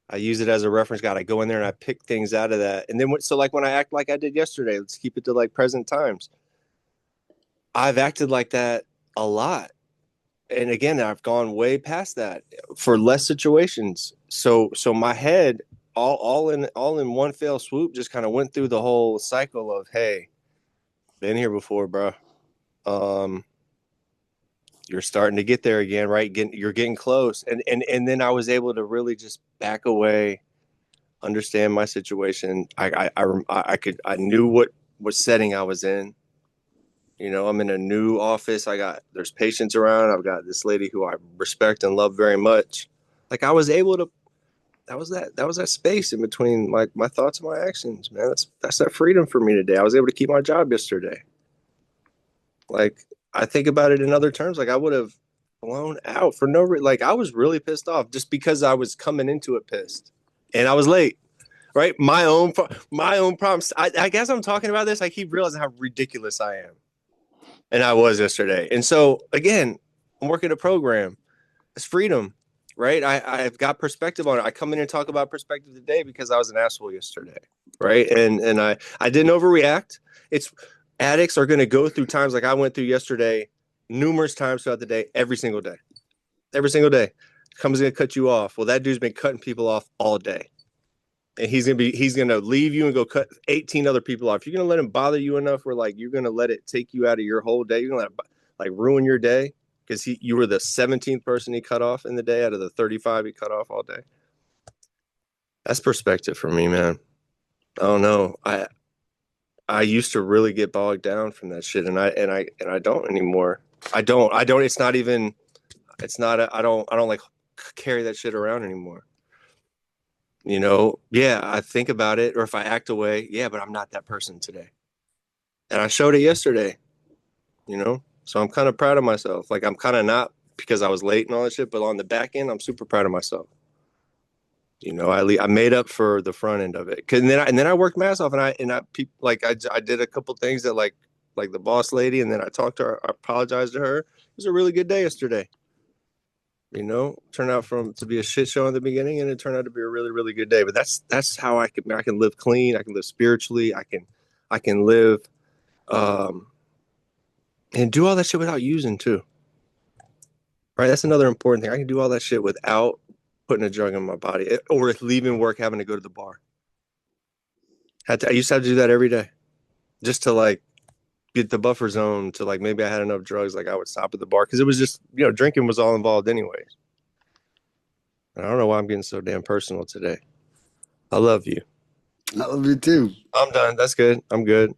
I use it as a reference guide. I go in there and I pick things out of that. And then, so like when I act like I did yesterday, let's keep it to like present times. I've acted like that a lot. And again, I've gone way past that for less situations. So my head, all in one fell swoop, just kind of went through the whole cycle of, hey, been here before, bro. Um, you're starting to get there again, right? You're getting close. And then I was able to really just back away, understand my situation. I knew what setting I was in. You know, I'm in a new office. There's patients around. I've got this lady who I respect and love very much. Like I was able to, that was that space in between like my thoughts and my actions, man. That's that freedom for me today. I was able to keep my job yesterday. Like I think about it in other terms. Like I would have blown out for no reason. Like I was really pissed off just because I was coming into it pissed and I was late. Right, my own problems. I guess I'm talking about this. I keep realizing how ridiculous I am, and I was yesterday. And so again, I'm working a program. It's freedom, right? I've got perspective on it. I come in and talk about perspective today because I was an asshole yesterday, right? And I didn't overreact. It's addicts are going to go through times like I went through yesterday, numerous times throughout the day, every single day, comes in and cut you off. Well, that dude's been cutting people off all day. And he's gonna leave you and go cut 18 other people off. You're gonna let him bother you enough where like you're gonna let it take you out of your whole day. You're gonna let it, like ruin your day because you were the 17th person he cut off in the day out of the 35 he cut off all day. That's perspective for me, man. I don't know. I used to really get bogged down from that shit, and I don't anymore. I don't. It's not even. It's not. I don't like carry that shit around anymore. You know, yeah, I think about it, or if I act away, yeah, but I'm not that person today. And I showed it yesterday, you know? So I'm kind of proud of myself. Like, I'm kind of not because I was late and all that shit, but on the back end, I'm super proud of myself. You know, I made up for the front end of it. And then I worked my ass off, and I did a couple things that like the boss lady, and then I talked to her, I apologized to her. It was a really good day yesterday. You know, turned out to be a shit show in the beginning, and it turned out to be a really, really good day. But that's how I can live clean. I can live spiritually. I can live, and do all that shit without using too. Right? That's another important thing. I can do all that shit without putting a drug in my body, or leaving work, having to go to the bar. I used to have to do that every day, just to like get the buffer zone to like maybe I had enough drugs, like I would stop at the bar because it was just, you know, drinking was all involved anyways. And I don't know why I'm getting so damn personal today. I love you. I love you too. I'm done. That's good. I'm good.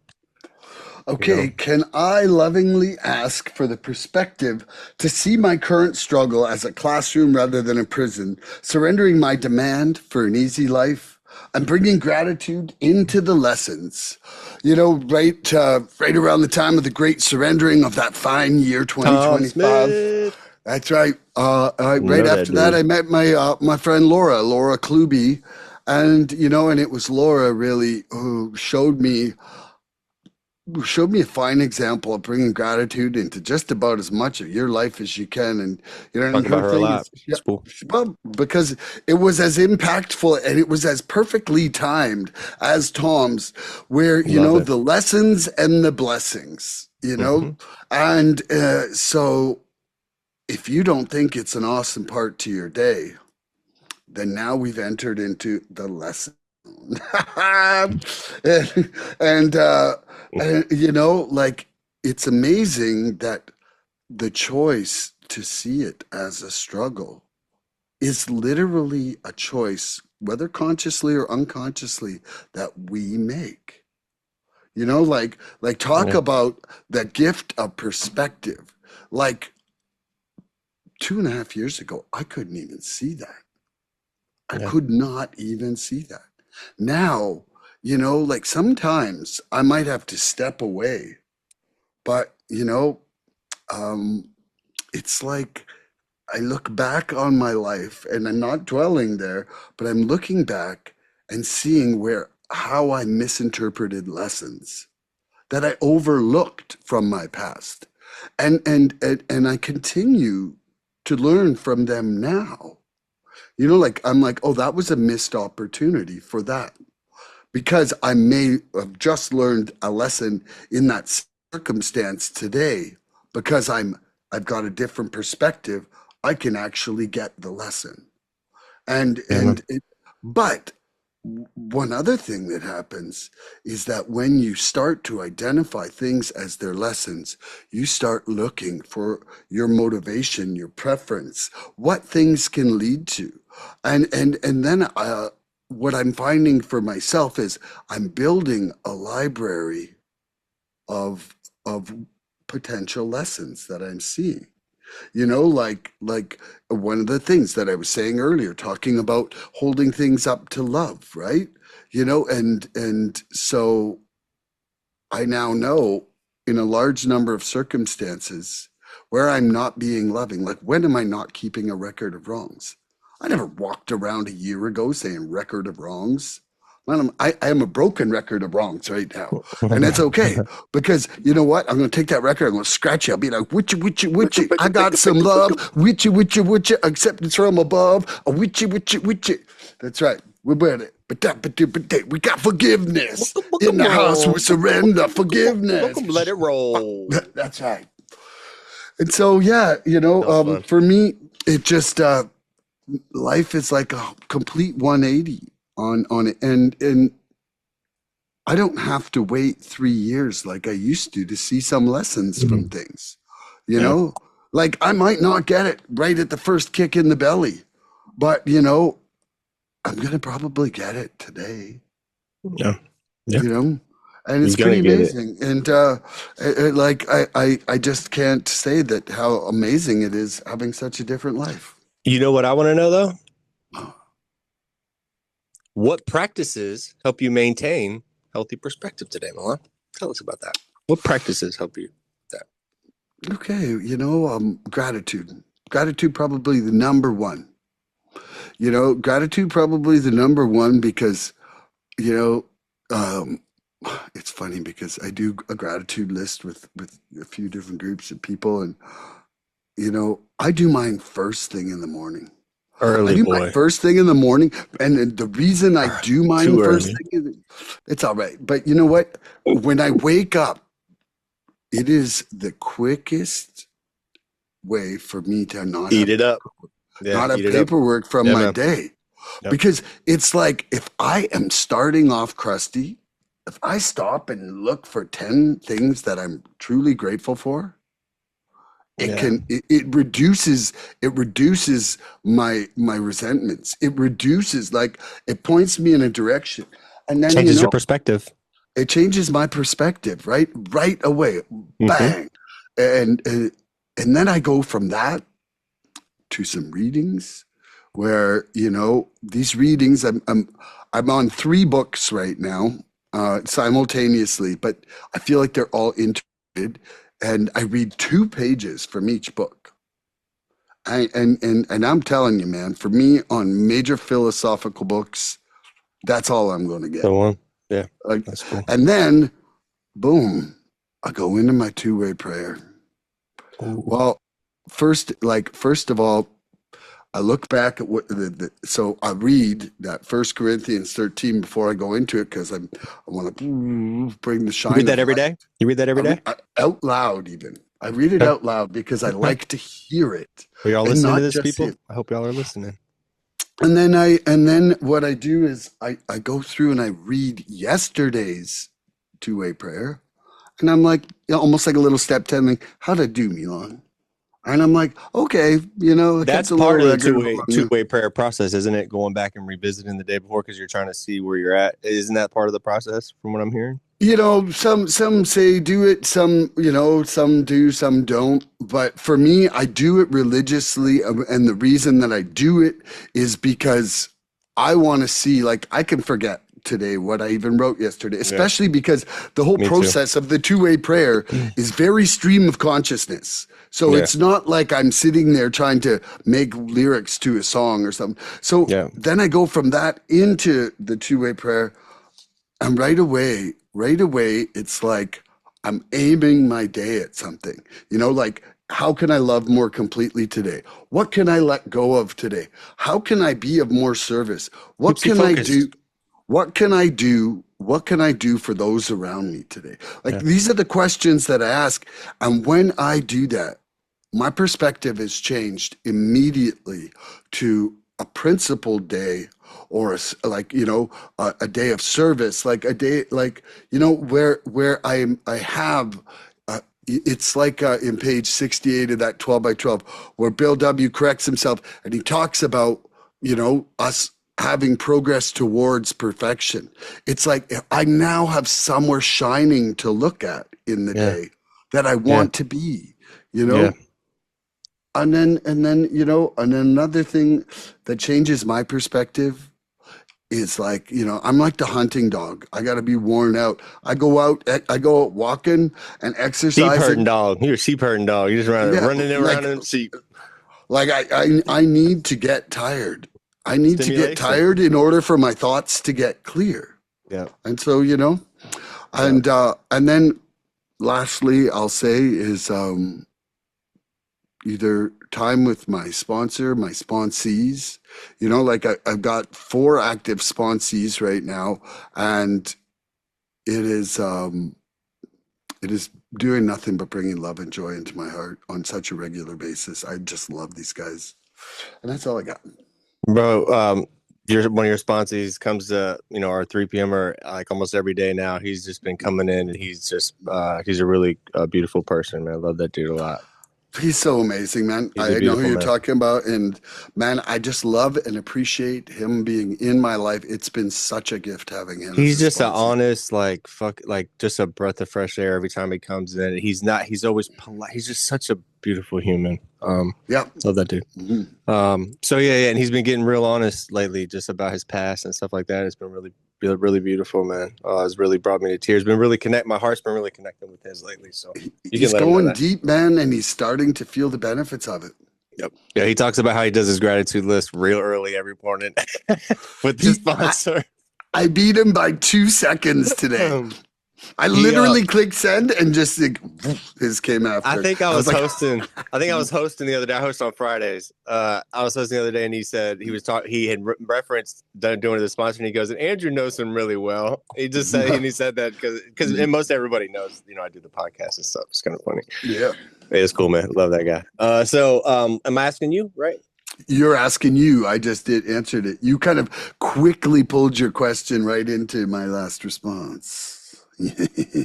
Okay, You know? can I lovingly ask for the perspective to see my current struggle as a classroom rather than a prison, surrendering my demand for an easy life and bringing gratitude into the lessons? You know, right around the time of the great surrendering of that fine year, 2025. That's right. Right after that, I met my friend Laura Kluby, and you know, and it was Laura really who showed me a fine example of bringing gratitude into just about as much of your life as you can. And you know, Talk and her about her a thing lot. is, It's cool. well, because it was as impactful and it was as perfectly timed as Tom's, where you Love know it. the lessons and the blessings, you know, and so if you don't think it's an awesome part to your day, then now we've entered into the lesson. and, and, uh, and, you know, like it's amazing that the choice to see it as a struggle is literally a choice, whether consciously or unconsciously, that we make. You know, like talk Yeah. about the gift of perspective. Like 2.5 years ago, I couldn't even see that. I Yeah. could not even see that. Now, you know, like sometimes I might have to step away, but you know, um, it's like I look back on my life and I'm not dwelling there, but I'm looking back and seeing how I misinterpreted lessons that I overlooked from my past. And I continue to learn from them now. You know, like I'm like, oh, that was a missed opportunity for that. Because I may have just learned a lesson in that circumstance today, because I've got a different perspective, I can actually get the lesson. And Yeah, and man. it, but one other thing that happens is that when you start to identify things as their lessons, you start looking for your motivation, your preference, what things can lead to. And then what I'm finding for myself is I'm building a library of potential lessons that I'm seeing. You know, like one of the things that I was saying earlier, talking about holding things up to love, right? You know, and so I now know in a large number of circumstances where I'm not being loving, like when am I not keeping a record of wrongs? I never walked around a year ago saying record of wrongs. I am a broken record of wrongs right now. And that's okay. Because you know what? I'm going to take that record. I'm going to scratch it. I'll be like, witchy, witchy, witchy. I got some love. Witchy, witchy, witchy. Acceptance from above. A witchy, witchy, witchy. That's right. We're ready. But we got forgiveness. In the house, we surrender forgiveness. Let it roll. That's right. And so, yeah, you know, That was fun. for me, it just, life is like a complete 180 on it. And I don't have to wait 3 years like I used to see some lessons from Mhm. things, you Yeah. know? Like I might not get it right at the first kick in the belly, but I'm gonna probably get it today, Yeah. Yeah. you know? And it's You're pretty gonna get it. amazing. And like I just can't say that how amazing it is having such a different life. You know what I want to know though? What practices help you maintain healthy perspective today, Milan? Tell us about that. What practices help you with that? Okay, gratitude. Gratitude probably the number one. Gratitude probably the number one because, you know, um, it's funny because I do a gratitude list with a few different groups of people, and I do mine first thing in the morning. I Early do mine boy. first thing in the morning, and the reason I do mine Too first early. it's all right. But you know what? When I wake up, it is the quickest way for me to Eat it up. Yeah, not have eat it up. paperwork from Yeah, my man. day. Yep. Because it's like if I am starting off crusty, if I stop and look for 10 things that I'm truly grateful for, Yeah. it reduces my resentments. It reduces, like, it points me in a direction. And then Changes your perspective. it changes my perspective right away. Mm-hmm. Bang. And then I go from that to some readings where these readings, I'm on 3 books right now, simultaneously, but I feel like they're all integrated, and I read 2 pages from each book. And I'm telling you, man, for me, on major philosophical books, that's all I'm going to get. The one. Yeah, Like, that's cool. and then boom, I go into my two-way prayer. Ooh. Well, first of all, I look back at so I read that First Corinthians 13 before I go into it, because I want to bring the You read shine that of every light. day? You read that every day? Out loud, even. I read it Okay. out loud because I Okay. like to hear it, Are y'all and listening to not this, just people? it. I hope y'all are listening. And then what I do is I go through and I read yesterday's two-way prayer, and I'm like, almost like a little step 10, like, how'd I do, Milan? And I'm like, okay, I That's kept a little part of the record two-way along. two-way prayer process, isn't it? Going back and revisiting the day before because you're trying to see where you're at. Isn't that part of the process from what I'm hearing? Some say do it, some do, some don't. But for me, I do it religiously, and the reason that I do it is because I want to see, like, I can forget today what I even wrote yesterday, Yeah, especially because the whole me too. process of the two-way prayer is very stream of consciousness. So Yeah, it's not like I'm sitting there trying to make lyrics to a song or something. So yeah. then I go from that into the two-way prayer, and right away, it's like I'm aiming my day at something, like, how can I love more completely today? What can I let go of today? How can I be of more service? What Keeps you can I do? focused. What can I do? What can I do for those around me today? Like, Yeah. these are the questions that I ask. And when I do that, my perspective has changed immediately to a principled day, or like, a day of service, like a day, like, where I have it's like, in page 68 of that 12 by 12, where Bill W. corrects himself, and he talks about, us having progress towards perfection. It's like I now have somewhere shining to look at in the Yeah. day that I Yeah. want to be, you Yeah. know? And then another thing that changes my perspective is, like, I'm like the hunting dog. I got to be worn out. I go out walking and Sheep herding exercising. dog. You're a sheep herding dog. You just Yeah, running around like in sheep. I need to get tired. I need to get Stimulation. tired in order for my thoughts to get clear. Yeah. And so, Yeah. and then lastly, I'll say is, either time with my sponsor, my sponsees. Like, I've got 4 active sponsees right now, and it is um, it is doing nothing but bringing love and joy into my heart on such a regular basis. I just love these guys, and that's all I got. Bro, one of your sponsors comes to, our 3 p.m. like almost every day now. He's just been coming in, and he's a really beautiful person, man. I love that dude a lot. He's so amazing, man. He's a I know who beautiful you're man. talking about. And man, I just love and appreciate him being in my life. It's been such a gift having him as He's a just an sponsor. honest, like just a breath of fresh air every time he comes in. He's always polite. He's just such a beautiful human. Yep. Love that dude. So yeah, and he's been getting real honest lately, just about his past and stuff like that. It's been really beautiful, man. It's really brought me to tears. My heart's been really connecting with his lately. So you can He's let him know going that. deep, man, and he's starting to feel the benefits of it. Yep. Yeah, he talks about how he does his gratitude list real early every morning with his He, sponsor. I beat him by 2 seconds today. I He literally clicked send and just like his came I after. think I was like, hosting. I think I was hosting the other day. I host on Fridays. I was hosting the other day, and he said he was talking. He had referenced doing the sponsor, and he goes, "And Andrew knows him really well." He just said, and he said that because and most everybody knows, I do the podcast and stuff. It's kind of funny. Yeah, It's cool, man. Love that guy. So I'm asking you, right? you're asking you. I just did answered it. You kind of quickly pulled your question right into my last response.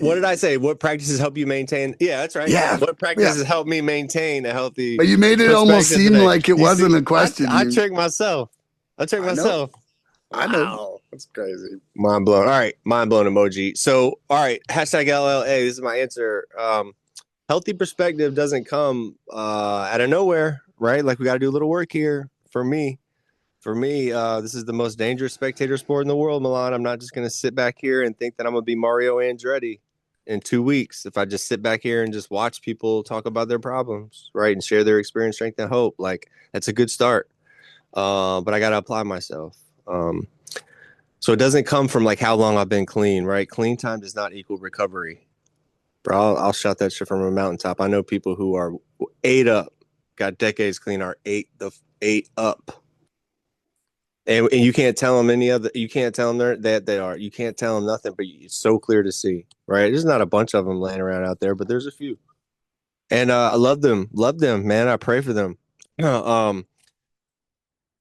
What did I say? What practices help you maintain? Yeah, that's right. Yeah, What yeah. practices help me maintain a healthy But you made it almost perspective seem today? like it You wasn't see, a question. I tricked myself. I tricked I know. myself. I know. Wow, that's crazy. Mind blown. All right, mind blown emoji. So, all right, hashtag LLA. This is my answer. Healthy perspective doesn't come out of nowhere, right? Like we got to do a little work here. For me, this is the most dangerous spectator sport in the world, Milan. I'm not just going to sit back here and think that I'm going to be Mario Andretti in 2 weeks if I just sit back here and just watch people talk about their problems, right, and share their experience, strength, and hope. Like that's a good start, but I got to apply myself. So it doesn't come from like how long I've been clean, right? Clean time does not equal recovery. Bro, I'll shout that shit from a mountaintop. I know people who are 8 up, got decades clean, are 8 up. And you can't tell them you can't tell them that they are. You can't tell them nothing, but it's so clear to see, right? There's not a bunch of them laying around out there, but there's a few. And I love them, man. I pray for them. um,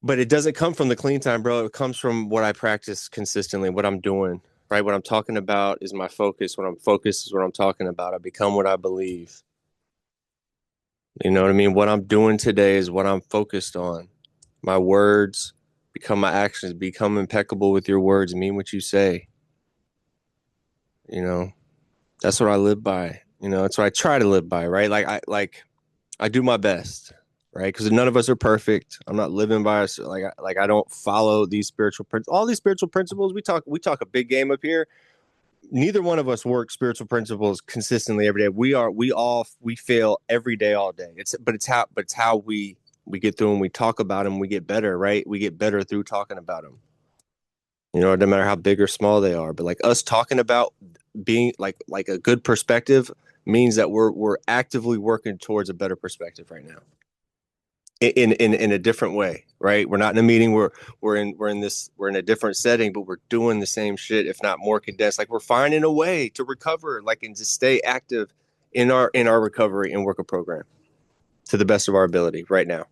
but it doesn't come from the clean time, bro. It comes from what I practice consistently, what I'm doing, right? What I'm talking about is my focus. When I'm focused is what I'm talking about. I become what I believe. You know what I mean? What I'm doing today is what I'm focused on. My words become my actions. Become impeccable with your words. Mean what you say. You know, that's what I live by. That's what I try to live by, right? I do my best, right? Because none of us are perfect. I'm not living by us. Like I don't follow these spiritual principles. All these spiritual principles we talk a big game up here. Neither one of us work spiritual principles consistently every day. We fail every day, all day. It's how we get through them. We talk about them. We get better, right? We get better through talking about them. No matter how big or small they are. But like us talking about being like a good perspective means that we're actively working towards a better perspective right now. In a different way, right? We're not in a meeting. We're in a different setting, but we're doing the same shit, if not more condensed. Like we're finding a way to recover, like and to stay active in our recovery and work a program to the best of our ability right now.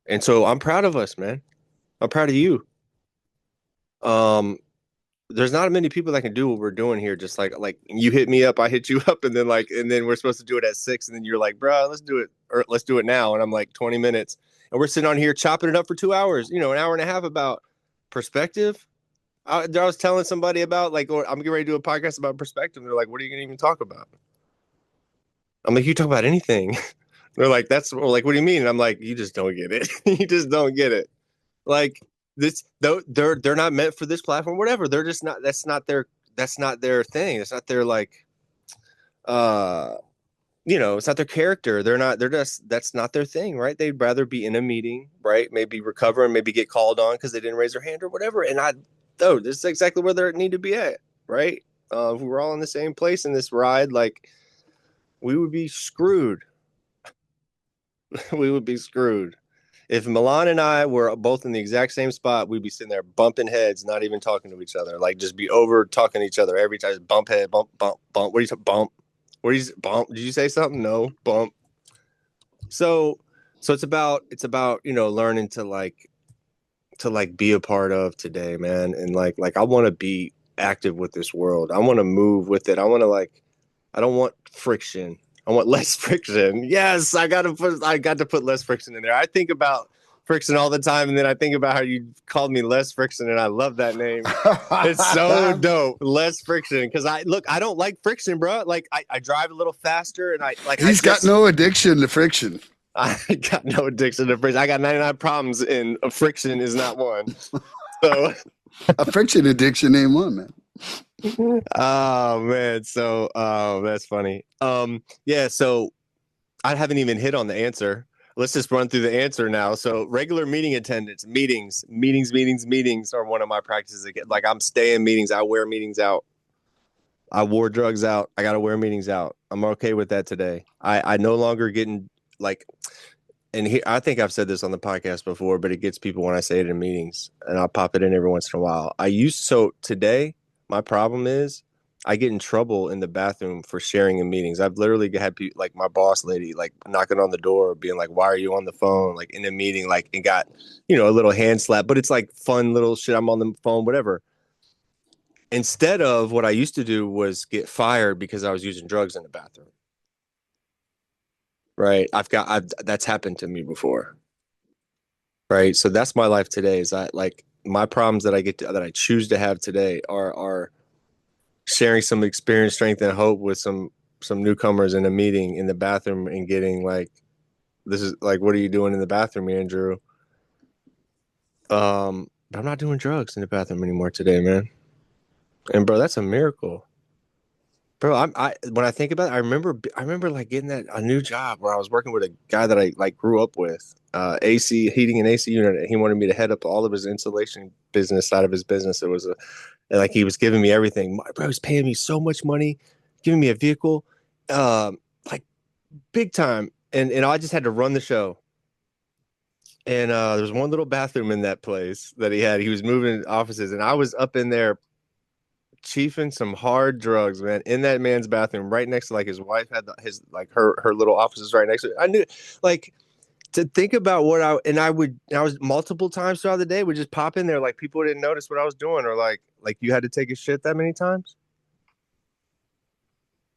And so I'm proud of us, man. I'm proud of you. Um, there's not many people that can do what we're doing here. Just like you hit me up, I hit you up, and then we're supposed to do it at 6, and then you're like, bro, let's do it, or let's do it now. And I'm like 20 minutes, and we're sitting on here chopping it up for 2 hours, an hour and a half about perspective. I was telling somebody about I'm getting ready to do a podcast about perspective. They're like, what are you gonna even talk about? I'm like, you talk about anything. They're like, we're like, what do you mean? And I'm like, you just don't get it. You just don't get it. Like this, though, they're not meant for this platform. Whatever. They're just not. That's not their thing. It's not their uh, it's not their character. They're not. They're just. That's not their thing, right? They'd rather be in a meeting, right? Maybe recover and maybe get called on because they didn't raise their hand or whatever. And this is exactly where they need to be at, right? If we were all in the same place in this ride, like we would be screwed. We would be screwed. If Milan and I were both in the exact same spot, we'd be sitting there bumping heads, not even talking to each other. Like just be over talking to each other every time. Just bump head, bump, bump, bump. What do you say? Bump. What do you bump? Did you say something? No, bump. So it's about learning to to like be a part of today, man. And like I want to be active with this world. I want to move with it. I want to like I don't want friction. I want less friction. Yes, I got to put less friction in there. I think about friction all the time, and then I think about how you called me Less Friction, and I love that name. It's so dope. Less friction. Because I don't like friction, bro. Like I drive a little faster, and He's got no addiction to friction. I got no addiction to friction. I got 99 problems, and friction is not one. So A friction addiction ain't one, man. oh man, so that's funny. Yeah, so I haven't even hit on the answer. Let's just run through the answer now. So regular meeting attendance, meetings are one of my practices. Like I'm staying meetings. I wear meetings out. I wore drugs out. I got to wear meetings out. I'm okay with that today. I no longer getting like, and here, I think I've said this on the podcast before, but it gets people when I say it in meetings, and I'll pop it in every once in a while. So today, my problem is I get in trouble in the bathroom for sharing in meetings. I've literally had people, like my boss lady, like knocking on the door, being like, "Why are you on the phone?" Like in a meeting, like, and got, a little hand slap, but it's like fun little shit. I'm on the phone, whatever. Instead of what I used to do was get fired because I was using drugs in the bathroom. Right. That's happened to me before. Right. So that's my life today. Is my problems that that I choose to have today are sharing some experience, strength, and hope with some newcomers in a meeting in the bathroom and getting like, this is like, what are you doing in the bathroom, Andrew? But I'm not doing drugs in the bathroom anymore today, man. And bro, that's a miracle. Bro, when I think about it, I remember like getting a new job where I was working with a guy that I like grew up with, AC heating and AC unit. He wanted me to head up all of his insulation business side of his business. It was like he was giving me everything. Bro, he was paying me so much money, giving me a vehicle, like big time. And I just had to run the show. And there was one little bathroom in that place that he had. He was moving offices, and I was up in there chiefing some hard drugs, man, in that man's bathroom, right next to like his wife had his like her little offices right next to it. I knew, like, to think about what I was multiple times throughout the day would just pop in there, like people didn't notice what I was doing, or like you had to take a shit that many times.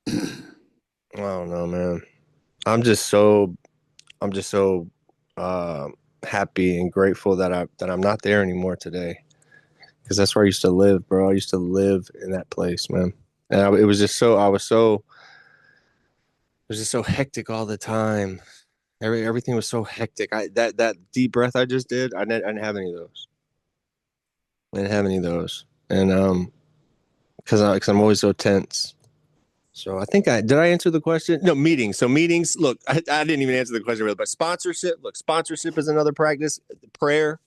I don't know, man. I'm just so I'm just so uh, happy and grateful that I'm not there anymore today, because that's where I used to live, bro. I used to live in that place, man. And it was just so it was just so hectic all the time. Everything was so hectic. That deep breath I just did, I didn't have any of those. I didn't have any of those, and because I'm always so tense. So I think did I answer the question? No, meetings. So meetings. Look, I didn't even answer the question really, but sponsorship. Look, sponsorship is another practice. Prayer.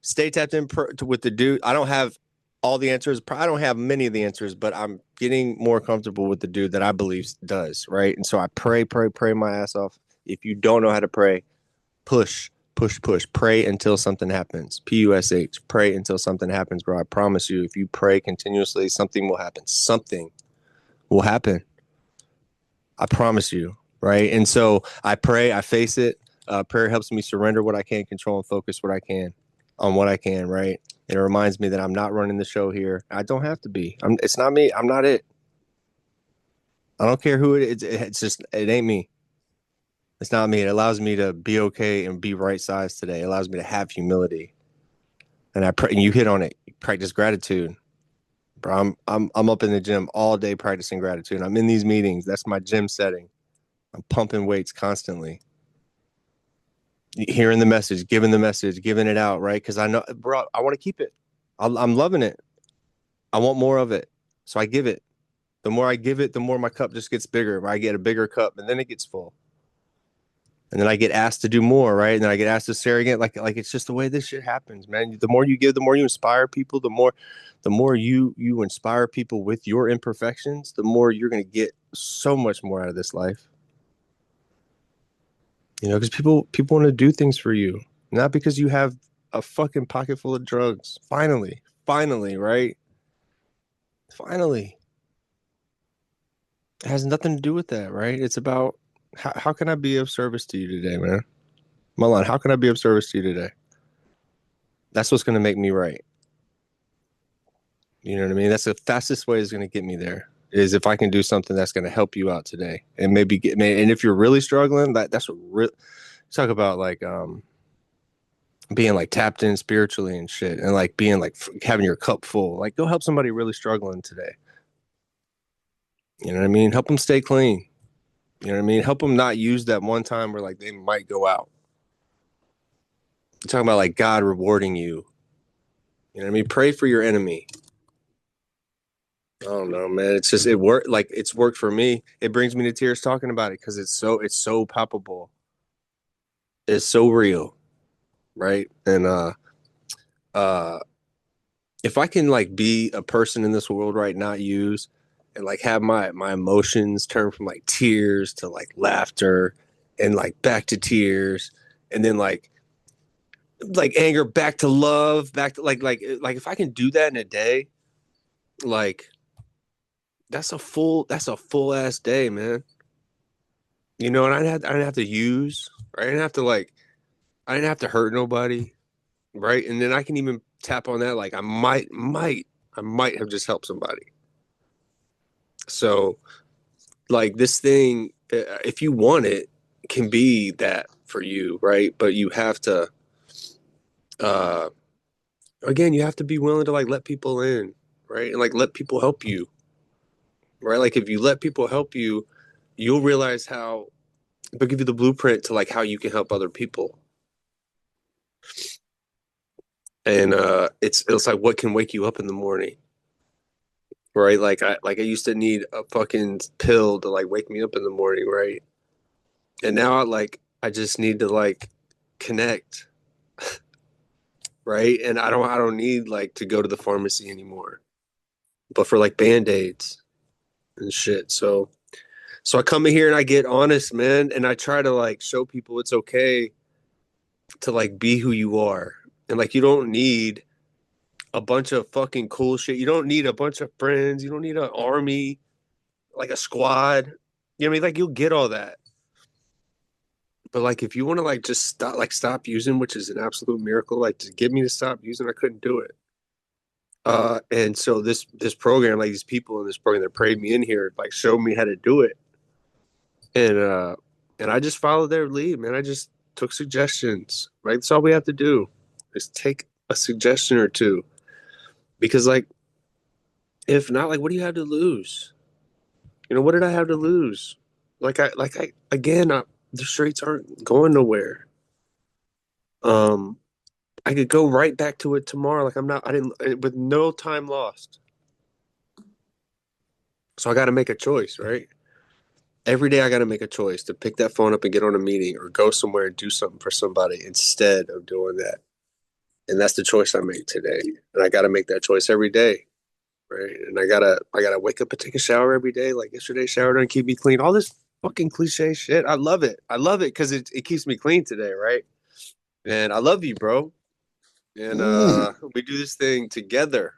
Stay tapped in with the dude. I don't have all the answers. I don't have many of the answers, but I'm getting more comfortable with the dude that I believe does, right? And so I pray my ass off. If you don't know how to pray, push. Pray until something happens. PUSH. Pray until something happens, bro. I promise you, if you pray continuously, something will happen. Something will happen. I promise you, right? And so I pray, I face it. Prayer helps me surrender what I can control and focus what I can on what I can, right? And it reminds me that I'm not running the show here. I don't have to be. It's not me. I'm not it. I don't care who it is. It's just, it ain't me. It's not me. It allows me to be okay and be right sized today. It allows me to have humility. And I pray, and you hit on it. Practice gratitude. Bro, I'm up in the gym all day practicing gratitude. I'm in these meetings. That's my gym setting. I'm pumping weights constantly. Hearing the message, giving it out, right? Because I know, bro, I want to keep it. I'm loving it. I want more of it. So I give it. The more I give it, the more my cup just gets bigger. I get a bigger cup, and then it gets full. And then I get asked to do more, right? And then I get asked to share again. Like it's just the way this shit happens, man. The more you give, the more you inspire people. The more you inspire people with your imperfections, the more you're going to get so much more out of this life. Because people want to do things for you, not because you have a fucking pocket full of drugs. Finally, right? Finally. It has nothing to do with that, right? It's about how can I be of service to you today, man? Milan, how can I be of service to you today? That's what's going to make me right. You know what I mean? That's the fastest way is going to get me there. Is if I can do something that's going to help you out today, and maybe and if you're really struggling, that's what talk about like being like tapped in spiritually and shit, and like being like having your cup full. Like go help somebody really struggling today. You know what I mean? Help them stay clean. You know what I mean? Help them not use that one time where like they might go out. You're talking about like God rewarding you. You know what I mean? Pray for your enemy. I don't know, man. It's just it worked. Like it's worked for me. It brings me to tears talking about it because it's so palpable. It's so real, right? And uh, if I can like be a person in this world, right, not use, and like have my emotions turn from like tears to like laughter, and like back to tears, and then like anger back to love, back to like if I can do that in a day, like that's a full ass day, man. You know, and I didn't have to use, right? I didn't have to hurt nobody, right? And then I can even tap on that, like I might have just helped somebody. So, like this thing, if you want it, can be that for you, right? But you have to, uh, again, you have to be willing to like let people in, right? And like let people help you, right? Like if you let people help you, you'll realize how they'll give you the blueprint to like how you can help other people. And it's like what can wake you up in the morning, right? Like I used to need a fucking pill to like wake me up in the morning, right? And now I just need to like connect, right? And I don't need like to go to the pharmacy anymore, but for like band-aids and shit. So I come in here and I get honest, man, and I try to like show people it's okay to like be who you are. And like you don't need a bunch of fucking cool shit. You don't need a bunch of friends. You don't need an army, like a squad. You know what I mean? Like you'll get all that. But like if you want to like just stop using, which is an absolute miracle, like to get me to stop using, I couldn't do it. And so this program, like these people in this program that prayed me in here, like showed me how to do it. And I just followed their lead, man. I just took suggestions. Right? That's all we have to do is take a suggestion or two. Because like if not, like what do you have to lose? You know, what did I have to lose? Like I again, the streets aren't going nowhere. Um, I could go right back to it tomorrow. Like I'm not, I didn't with no time lost. So I got to make a choice, right? Every day I got to make a choice to pick that phone up and get on a meeting or go somewhere and do something for somebody instead of doing that. And that's the choice I make today. And I got to make that choice every day, right? And I gotta wake up and take a shower every day. Like yesterday's shower didn't keep me clean. All this fucking cliche shit. I love it. I love it because it keeps me clean today, right? And I love you, bro. And Mm, we do this thing together.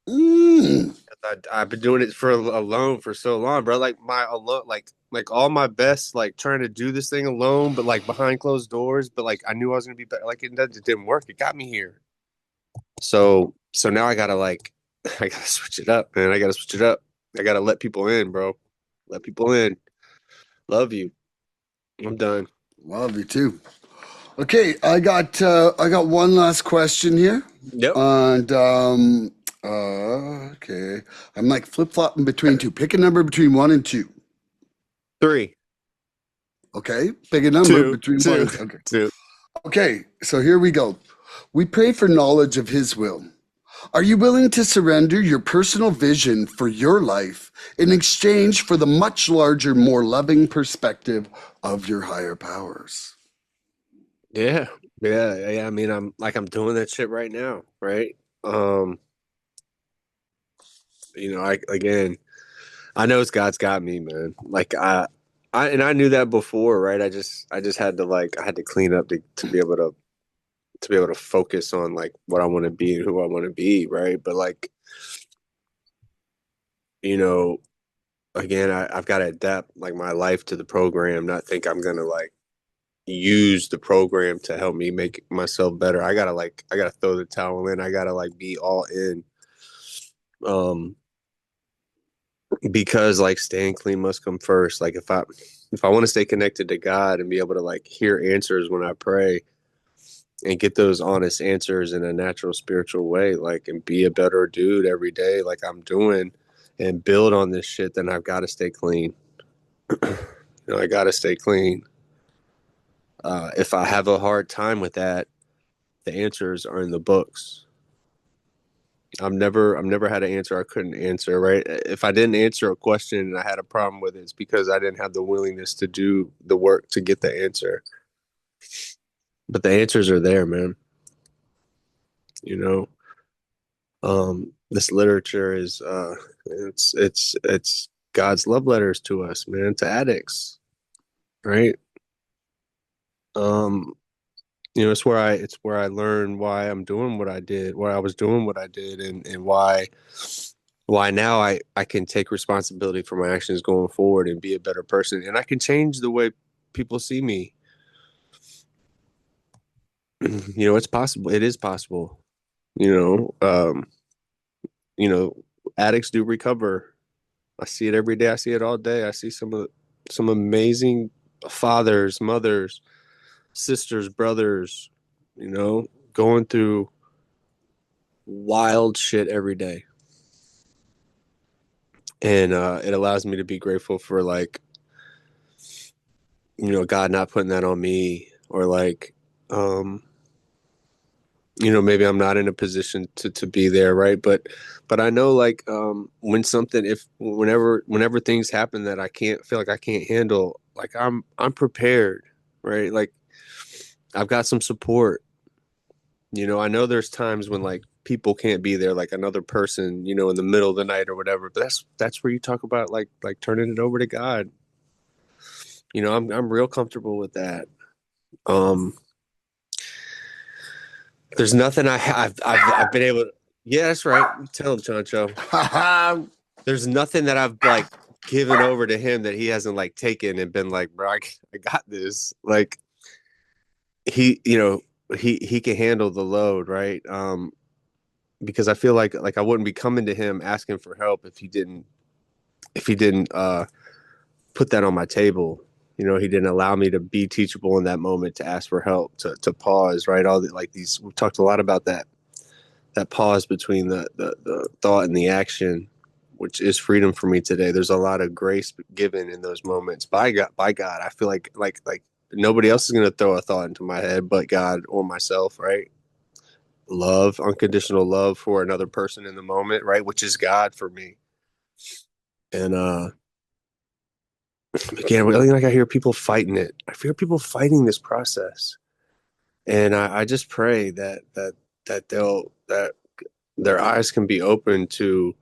mm. I've been doing it for alone for so long, bro. Like my alone, like all my best, like trying to do this thing alone, but like behind closed doors. But like I knew I was gonna be better. Like it didn't work. It got me here. So now I gotta like I gotta switch it up, man. I gotta switch it up. I gotta let people in, bro. Let people in. Love you. I'm done. Love you too. Okay, I got one last question here, Yep. and okay, I'm like flip flopping between two. Pick a number between one and two. 3, Okay, pick a number 2, between one 2, and two. Okay. 2. Okay, so here we go. We pray for knowledge of His will. Are you willing to surrender your personal vision for your life in exchange for the much larger, more loving perspective of your higher powers? Yeah. Yeah. I mean, I'm doing that shit right now, right? Um, I again, I know it's God's got me, man. Like I knew that before, right? I just had to like I had to clean up to be able to focus on like what I want to be and who I want to be, right? But like, you know, again, I've got to adapt like my life to the program, not think I'm gonna like use the program to help me make myself better. I gotta throw the towel in. I gotta like be all in. Um, because like staying clean must come first. Like if I want to stay connected to God and be able to like hear answers when I pray and get those honest answers in a natural spiritual way, like and be a better dude every day, like I'm doing, and build on this shit, then I've got to stay clean. I got to stay clean. If I have a hard time with that, the answers are in the books. I've never had an answer I couldn't answer, right? If I didn't answer a question and I had a problem with it, it's because I didn't have the willingness to do the work to get the answer. But the answers are there, man. You know, this literature is it's God's love letters to us, man, to addicts, right? Um, it's where I learned why I'm doing what I did, why I was doing what I did, and why now I can take responsibility for my actions going forward and be a better person, and I can change the way people see me. It's possible. It is possible. You know, um, you know, addicts do recover. I see it every day. I see it all day. I see some amazing fathers, mothers, sisters, brothers, going through wild shit every day. And it allows me to be grateful for like, God not putting that on me, or like, um, maybe I'm not in a position to be there, right? But I know like when something if whenever things happen that I can't feel like I can't handle, like I'm prepared, right? Like I've got some support. I know there's times when like people can't be there, like another person, in the middle of the night or whatever. But that's where you talk about like turning it over to God. I'm real comfortable with that. Um, there's nothing I've been able to. Yeah, that's right. Tell him, Chancho. There's nothing that I've like given over to him that he hasn't like taken and been like, bro, I got this. Like he, he can handle the load, right? Because I feel like I wouldn't be coming to him asking for help if he didn't put that on my table. He didn't allow me to be teachable in that moment, to ask for help, to pause, right? All the like these we've talked a lot about that pause between the thought and the action, which is freedom for me today. There's a lot of grace given in those moments by God. By God, I feel like nobody else is going to throw a thought into my head but God or myself, right? Love, unconditional love for another person in the moment, right? Which is God for me. And again, really, like I hear people fighting it. I hear people fighting this process, and I just pray that their eyes can be open to.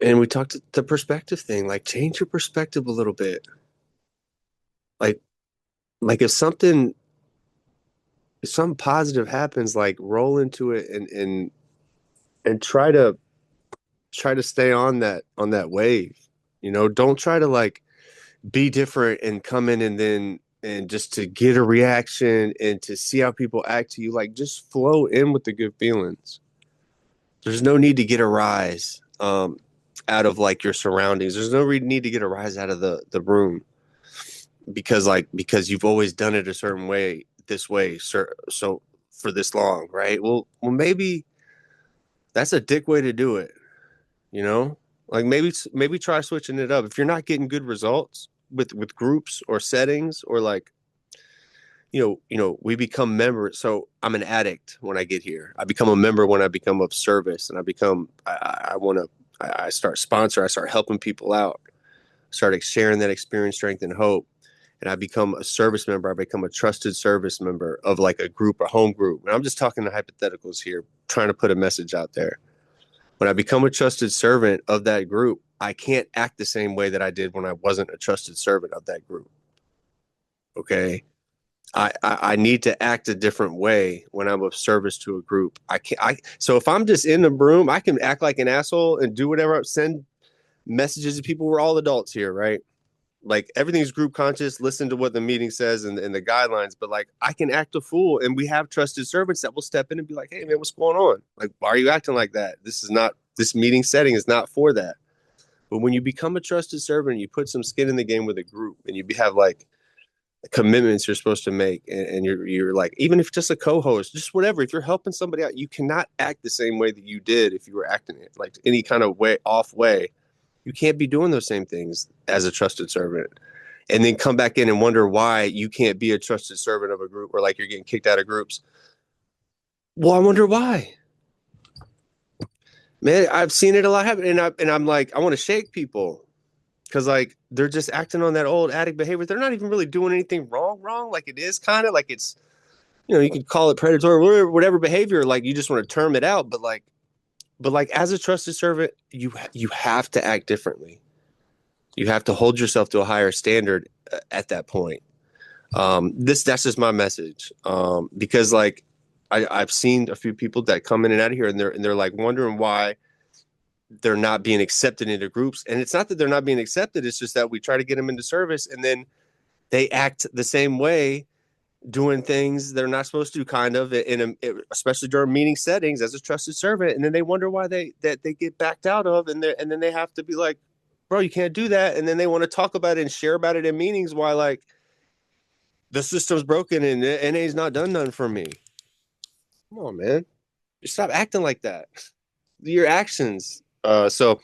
And we talked the perspective thing, like change your perspective a little bit. Like like if something positive happens, like roll into it and try to stay on that wave. Don't try to like be different and come in and just to get a reaction and to see how people act to you. Like just flow in with the good feelings. There's no need to get a rise out of like your surroundings. There's no need to get a rise out of the room because you've always done it a certain way, this way, so for this long, right? Well, maybe that's a dick way to do it, you know. Like maybe try switching it up if you're not getting good results with groups or settings, or like we become members. So I'm an addict when I get here. I become a member when I become of service, and I want to. I start sponsor. I start helping people out. Start sharing that experience, strength, and hope. And I become a service member. I become a trusted service member of like a group or home group. And I'm just talking to hypotheticals here, trying to put a message out there. When I become a trusted servant of that group, I can't act the same way that I did when I wasn't a trusted servant of that group. Okay. I need to act a different way when I'm of service to a group. So if I'm just in the room, I can act like an asshole and do whatever, send messages to people. We're all adults here, right? like everything's group conscious, listen to what the meeting says and the guidelines, but like I can act a fool, and we have trusted servants that will step in and be like, hey man, what's going on? Like, why are you acting like that? This meeting setting is not for that. But when you become a trusted servant, you put some skin in the game with a group, and you have like commitments you're supposed to make, and you're like, even if just a co-host, just whatever, if you're helping somebody out, you cannot act the same way that you did if you were acting it like any kind of way off way. You can't be doing those same things as a trusted servant and then come back in and wonder why you can't be a trusted servant of a group, or like you're getting kicked out of groups. Well, I wonder why. Man, I've seen it a lot happen, and I'm like, I want to shake people because like they're just acting on that old addict behavior. They're not even really doing anything wrong. Like it is kind of like it's, you can call it predatory, whatever behavior. Like you just want to term it out, but like as a trusted servant, you have to act differently. You have to hold yourself to a higher standard at that point. That's just my message. Because like I've seen a few people that come in and out of here, and they're like wondering why they're not being accepted into groups. And it's not that they're not being accepted. It's just that we try to get them into service, and then they act the same way, doing things they're not supposed to, kind of especially during meeting settings as a trusted servant. And then they wonder why they get backed out of, and then they have to be like, bro, you can't do that. And then they want to talk about it and share about it in meetings, why like the system's broken and NA's not done nothing for me. Come on, man. Just stop acting like that. Your actions. So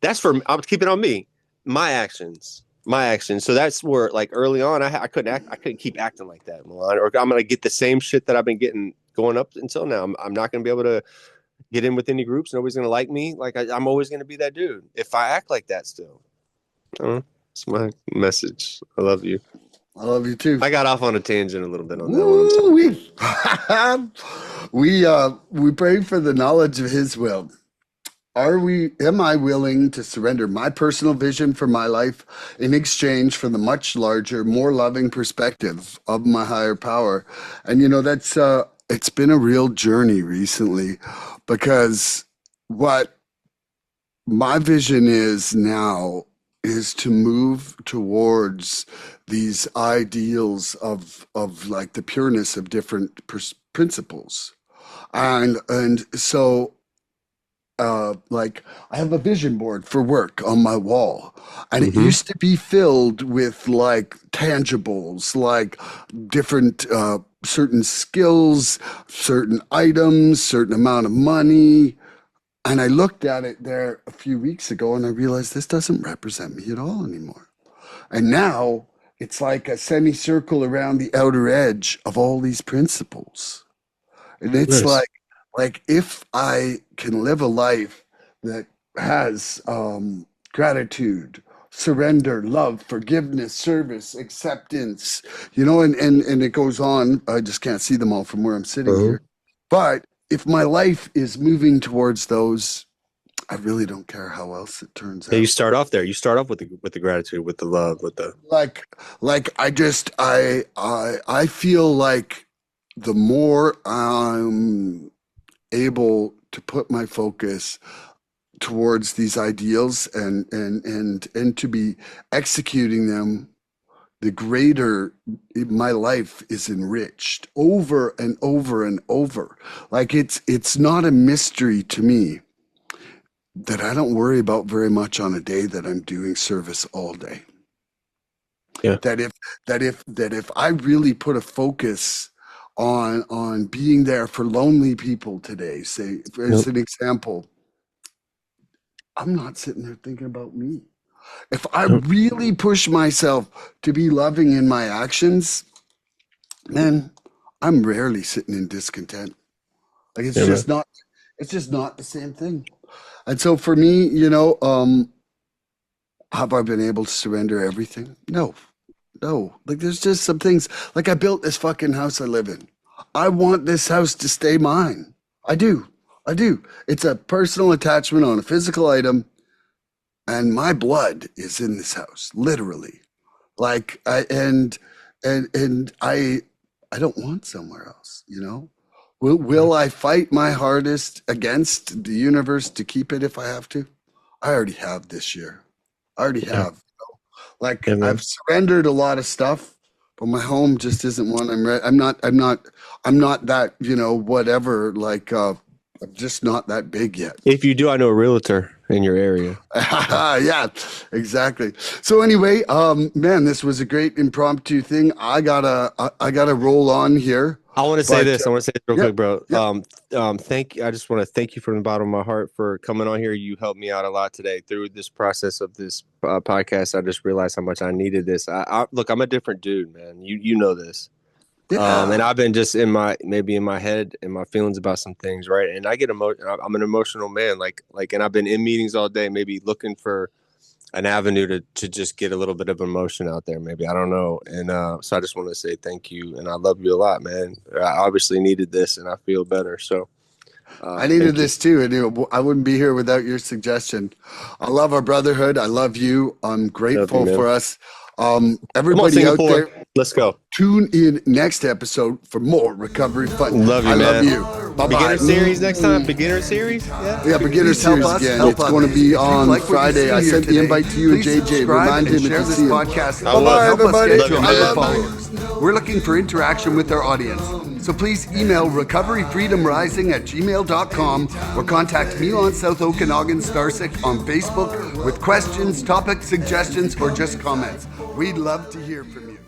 that's for I'll keep it on me. My actions. So that's where like early on I couldn't keep acting like that, Milan, or I'm gonna get the same shit that I've been getting going up until now. I'm not gonna be able to get in with any groups. Nobody's gonna like me. Like I'm always gonna be that dude if I act like that still. It's my message. I love you. I love you too. I got off on a tangent a little bit on that one. We pray for the knowledge of his will. Am I willing to surrender my personal vision for my life in exchange for the much larger, more loving perspective of my higher power? And that's it's been a real journey recently, because what my vision is now is to move towards these ideals of like the pureness of different principles. And so like I have a vision board for work on my wall, and it used to be filled with like tangibles, like different certain skills, certain items, certain amount of money. And I looked at it there a few weeks ago, and I realized this doesn't represent me at all anymore. And now it's like a semicircle around the outer edge of all these principles. And it's Nice. like if I can live a life that has gratitude, surrender, love, forgiveness, service, acceptance, and it goes on. I just can't see them all from where I'm sitting Uh-huh. here. But if my life is moving towards those, I really don't care how else it turns Yeah, you out. start off there. You start off with the gratitude, with the love, with the Like, I feel like the more I'm able to put my focus towards these ideals and to be executing them, the greater my life is enriched over and over and over. Like it's not a mystery to me that I don't worry about very much on a day that I'm doing service all day. yeah. That if I really put a focus on being there for lonely people today, say as Yep. an example, I'm not sitting there thinking about me. If I Yep. really push myself to be loving in my actions, man, I'm rarely sitting in discontent. Like Yeah, man. it's just not the same thing. And so for me, have I been able to surrender everything? No. No. Like there's just some things, like I built this fucking house I live in. I want this house to stay mine. I do. I do. It's a personal attachment on a physical item, and my blood is in this house, literally. Like I don't want somewhere else. Will I fight my hardest against the universe to keep it if I have to? I already have this year. I already Yeah. have. Like Yeah, man. I've surrendered a lot of stuff, but my home just isn't one I'm ready. I'm not that, whatever, like I'm just not that big yet. If you do, I know a realtor in your area. Yeah, exactly. So anyway, man, this was a great impromptu thing. I gotta roll on here. I want to say this. I want to say this real yeah, quick, bro. yeah. Thank you. I just want to thank you from the bottom of my heart for coming on here. You helped me out a lot today through this process of this podcast. I just realized how much I needed this. Look, I'm a different dude, man. You know this. And I've been just in my head and my feelings about some things, right? And I get I'm an emotional man, and I've been in meetings all day, maybe looking for an avenue to just get a little bit of emotion out there, maybe. I don't know. And so I just want to say thank you, and I love you a lot, man. I obviously needed this, and I feel better. So I needed this too, and I wouldn't be here without your suggestion. I love our brotherhood. I love you. I'm grateful for us. Everybody out there, let's go. Tune in next episode for more recovery fun. Love you, I man. love you. Bye-bye. Beginner series next time. Beginner series. Yeah, beginner series again. It's going to be on Friday. I sent the invite to you, JJ. Remind him share if you this see him. podcast. Bye-bye, everybody. Help us get to 100 followers. We're looking for interaction with our audience. So please email recoveryfreedomrising@gmail.com or contact Milan South Okanagan Starcic on Facebook with questions, topic suggestions, or just comments. We'd love to hear from you.